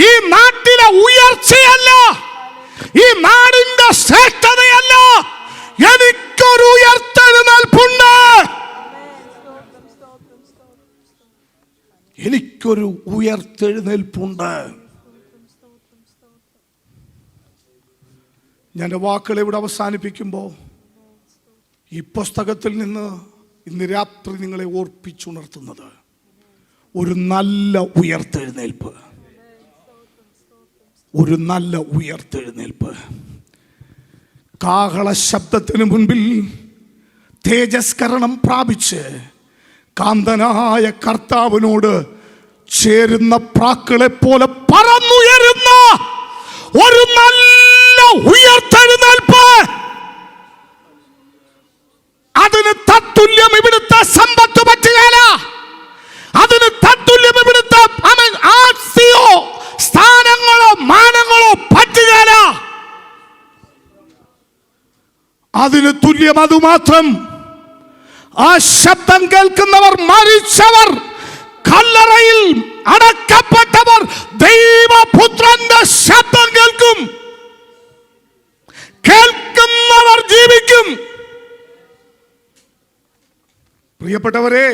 ഈ നാട്ടിലെ ഉയർച്ചയല്ല, ഈ നാടിന്റെ ശ്രേഷ്ഠതയല്ല. എനിക്കൊരു ഉയർത്തെഴുന്നേൽപ്പുണ്ട്, എനിക്കൊരു ഉയർത്തെഴുന്നേൽപ്പുണ്ട്. ഞാൻ വാക്കുകൾ ഇവിടെ അവസാനിപ്പിക്കുമ്പോൾ ഈ പുസ്തകത്തിൽ നിന്ന് ഇന്ന് രാത്രി നിങ്ങളെ ഓർപ്പിച്ചുണർത്തുന്നത് ഒരു നല്ല ഉയർത്തെഴുന്നേൽപ്പ്, ഒരു നല്ല ഉയർത്തെഴുന്നേൽപ്പ്. കാഹള ശബ്ദത്തിന് മുൻപിൽ തേജസ്കരണം പ്രാപിച്ച് കാന്തനായ കർത്താവിനോട് ചേരുന്ന പ്രാക്കളെ പോലെ പറന്നുയരുന്ന ഒരു നല്ല ഉയർത്തെഴുന്നേൽപ്പ്. അതിന് തത്തുല്യം ഇവിടുത്തെ സമ്പത്ത് പറ്റുകയില്ല, അതിന് തത്തുല്യം ഇവിടുത്തെ ആസ്തിയോ സ്ഥാനങ്ങളോ മാനങ്ങളോ പറ്റുകയില്ല. അതിന് തുല്യം അതുമാത്രം. ആ ശബ്ദം കേൾക്കുന്നവർ, മരിച്ചവർ, കല്ലറയിൽ അടക്കപ്പെട്ടവർ ദൈവപുത്രന്റെ ശബ്ദം കേൾക്കും. കേൾക്കുന്നവർ ജീവിക്കും. പ്രിയപ്പെട്ടവരെ,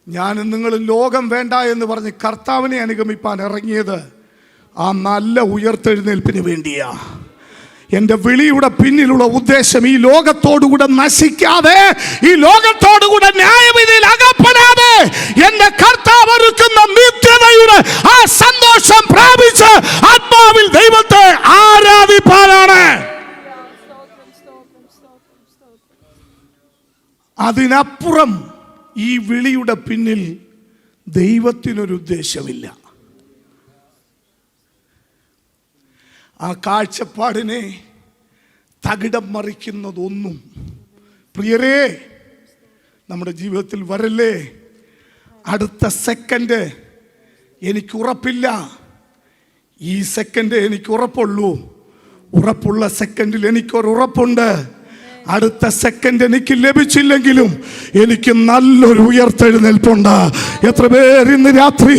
ഞാനും നിങ്ങൾ ലോകം വേണ്ട എന്ന് പറഞ്ഞ് കർത്താവിനെ അനുഗമിപ്പാൻ ഇറങ്ങിയത് ആ നല്ല ഉയർത്തെഴുന്നേൽപ്പിന് വേണ്ടിയാ. എൻ്റെ വിളിയുടെ പിന്നിലുള്ള ഉദ്ദേശം ഈ ലോകത്തോടുകൂടെ നശിക്കാതെ, ഈ ലോകത്തോടുകൂടെ ന്യായവിധിയിൽ അകപ്പെടാതെ എൻ്റെ കർത്താവ് ഒരുക്കുന്ന നിത്യതയുടെ ആ സന്തോഷം പ്രാപിച്ച് ആത്മാവിൽ ദൈവത്തെ ആരാധിപ്പാനാണ്. അതിനപ്പുറം ഈ വിളിയുടെ പിന്നിൽ ദൈവത്തിനൊരു ഉദ്ദേശമില്ല. ആ കാഴ്ചപ്പാടിനെ തകിടം മറിക്കുന്നതൊന്നും പ്രിയരേ നമ്മുടെ ജീവിതത്തിൽ വരല്ലേ. അടുത്ത സെക്കൻഡ് എനിക്ക് ഉറപ്പില്ല, ഈ സെക്കൻഡ് എനിക്ക് ഉറപ്പുള്ളൂ. ഉറപ്പുള്ള സെക്കൻഡിൽ എനിക്കൊരു ഉറപ്പുണ്ട്. അടുത്ത സെക്കൻഡ് എനിക്ക് ലഭിച്ചില്ലെങ്കിലും എനിക്ക് നല്ലൊരു ഉയർത്തെഴുന്നേൽപ്പുണ്ട്. എത്ര പേർ ഇന്ന് രാത്രി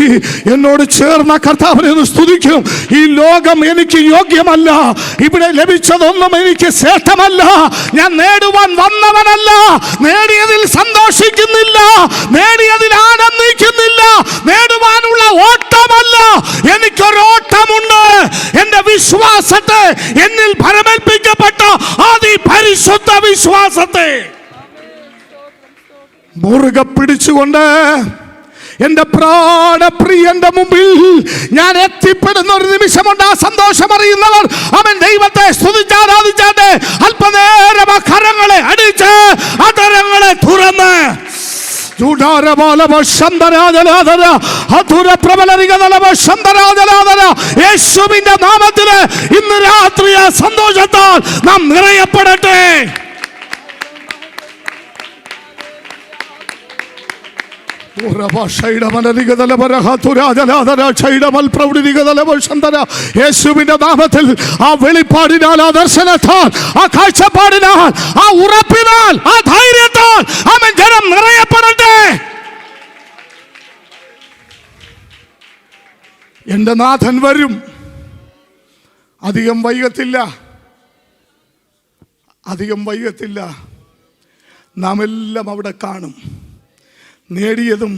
എന്നോട് ചേർന്ന കർത്താവിനെ ഒന്ന് സ്തുതിക്കും. ഈ ലോകം എനിക്ക് യോഗ്യമല്ല, ഇവിടെ ലഭിച്ചതൊന്നും എനിക്ക് ശ്രേഷ്ഠമല്ല, ഞാൻ നേടുവാൻ വന്നവനല്ല, നേടിയതിൽ സന്തോഷിക്കുന്നില്ല, നേടിയതിൽ ആനന്ദിക്കുന്നില്ല, നേടുവാനുള്ള ഓട്ടമല്ല, എനിക്കൊരു ഓട്ടമുണ്ട്. എന്റെ വിശ്വാസത്തെ, എന്നിൽ ഭരമേൽപ്പിക്കപ്പെട്ട അതിപരിശുദ്ധ വിശ്വാസത്തെ മുറുകെ പിടിച്ചുകൊണ്ട് എന്റെ പ്രാണപ്രിയന്റെ മുമ്പിൽ ഞാൻ എത്തിപ്പെടുന്ന ഒരു നിമിഷമുണ്ട്. ആ സന്തോഷം അറിയുന്നവർ അവൻ ദൈവത്തെ സ്തുതിച്ചാരാധിച്ചാട്ടെ. അല്പനേരം ആ കരങ്ങളെ അടിച്ച് അതരങ്ങളെ തുറന്ന് യേശുവിന്റെ നാമത്തില് ഇന്ന് രാത്രി ആ സന്തോഷത്താൽ നാം നിറയപ്പെടട്ടെ. യേശുവിന്റെ നാമത്തിൽ ആ വെളിപ്പാടിനാൽ, ആ ദർശനത്താൽ, ആ കാഴ്ചപ്പാടിനാൽ, ആ ഉറപ്പിനാൽ, ആ ധൈര്യത്താൽ അവൻ ജനം നിറയപ്പെടട്ടെ. എന്റെ നാഥൻ വരും, അധികം വൈകത്തില്ല, അധികം വൈകത്തില്ല. നാം എല്ലാം അവിടെ കാണും. നേടിയതും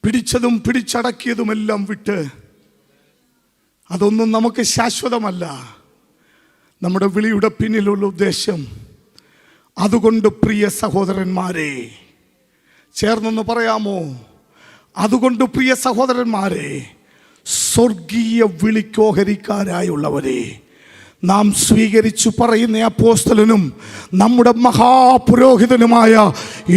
പിടിച്ചതും പിടിച്ചടക്കിയതുമെല്ലാം വിട്ട്, അതൊന്നും നമുക്ക് ശാശ്വതമല്ല. നമ്മുടെ വിളിയുടെ പിന്നിലുള്ള ഉദ്ദേശം. അതുകൊണ്ട് പ്രിയ സഹോദരന്മാരെ, ചേർന്നൊന്ന് പറയാമോ? അതുകൊണ്ട് പ്രിയ സഹോദരന്മാരെ, സ്വർഗീയ വിളിക്കോഹരിക്കാരായുള്ളവരെ, നാം സ്വീകരിച്ചു പറയുന്ന അപ്പോസ്തലനും നമ്മുടെ മഹാപുരോഹിതനുമായ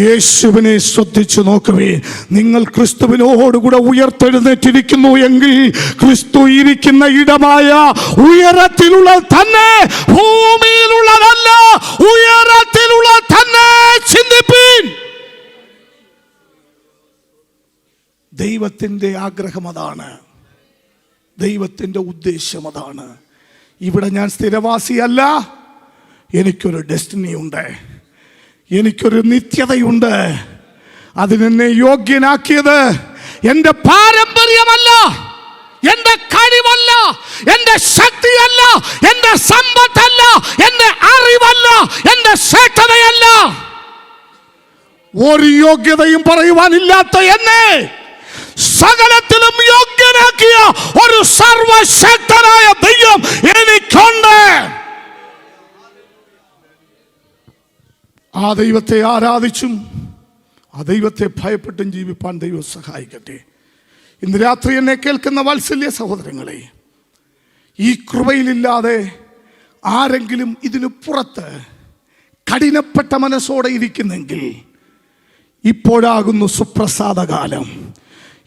യേശുവിനെ ശ്രദ്ധിച്ചു നോക്കുവേ. നിങ്ങൾ ക്രിസ്തുവിനോടുകൂടെ ഉയർത്തെഴുന്നേറ്റിരിക്കുന്നു എങ്കിൽ ക്രിസ്തു ഇരിക്കുന്ന ഇടമായ ഉയരത്തിലുള്ള തന്നെ, ഭൂമിയിലുള്ളതല്ല, ഉയരത്തിലുള്ള തന്നെ ചിന്തിപ്പീൻ. ദൈവത്തിൻ്റെ ആഗ്രഹം അതാണ്, ദൈവത്തിൻ്റെ ഉദ്ദേശം അതാണ്. ഇവിടെ ഞാൻ സ്ഥിരവാസിയല്ല, എനിക്കൊരു ഡെസ്റ്റിനി ഉണ്ട്, എനിക്കൊരു നിത്യതയുണ്ട്. അതിനെന്നെ യോഗ്യനാക്കിയത് എൻ്റെ പാരമ്പര്യമല്ല, എൻ്റെ കഴിവല്ല, എൻ്റെ ശക്തിയല്ല, എൻ്റെ സമ്പത്തല്ല, എൻ്റെ അറിവല്ല, എൻ്റെ ശ്രേഷ്ഠതയല്ല. ഒരു യോഗ്യതയും പറയുവാനില്ലാത്ത എന്നെ സകലത്തിലും യോഗ്യനാക്കിയ ഒരു സർവശക്തനായ ദൈവം എനിക്കുണ്ട്. ആ ദൈവത്തെ ആരാധിച്ചും ആ ദൈവത്തെ ഭയപ്പെട്ടും ജീവിപ്പാൻ ദൈവം സഹായിക്കട്ടെ. ഇന്ന് രാത്രി എന്നെ കേൾക്കുന്ന വാത്സല്യ സഹോദരങ്ങളെ, ഈ കൃപയിലില്ലാതെ ആരെങ്കിലും ഇതിനു പുറത്ത് കഠിനപ്പെട്ട മനസ്സോടെ ഇരിക്കുന്നെങ്കിൽ, ഇപ്പോഴാകുന്നു സുപ്രസാദകാലം,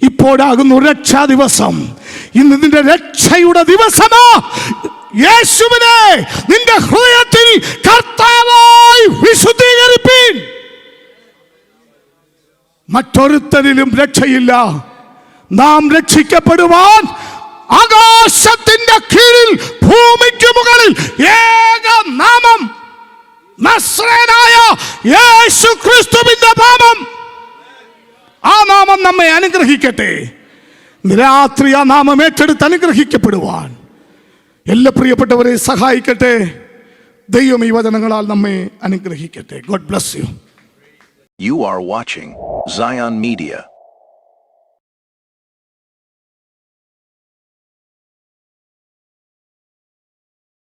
ഇപ്പോഴാകുന്നു രക്ഷാ ദിവസം. ഇന്ന് നിന്റെ രക്ഷയുടെ ദിവസമാ. യേശുവിനെ നിന്റെ ഹൃദയത്തിൽ കർത്താവായി വിശുദ്ധീകരിപ്പീൻ. മറ്റൊരുത്തരിലും രക്ഷയില്ല. നാം രക്ഷിക്കപ്പെടുവാൻ ആകാശത്തിന്റെ കീഴിൽ ഭൂമിക്ക് മുകളിൽ ഏക നാമം, നസ്രയനായ യേശു ക്രിസ്തുവിന്റെ നാമം. ആ നാമം നമ്മെ അനുഗ്രഹിക്കട്ടെ. രാത്രി ആ നാമം ഏറ്റെടുത്ത് അനുഗ്രഹിക്കപ്പെടുവാൻ എല്ലാ പ്രിയപ്പെട്ടവരെ സഹായിക്കട്ടെ. ദൈവം ഈ വചനങ്ങളാൽ നമ്മെ അനുഗ്രഹിക്കട്ടെ. God bless you. You are watching Zion Media.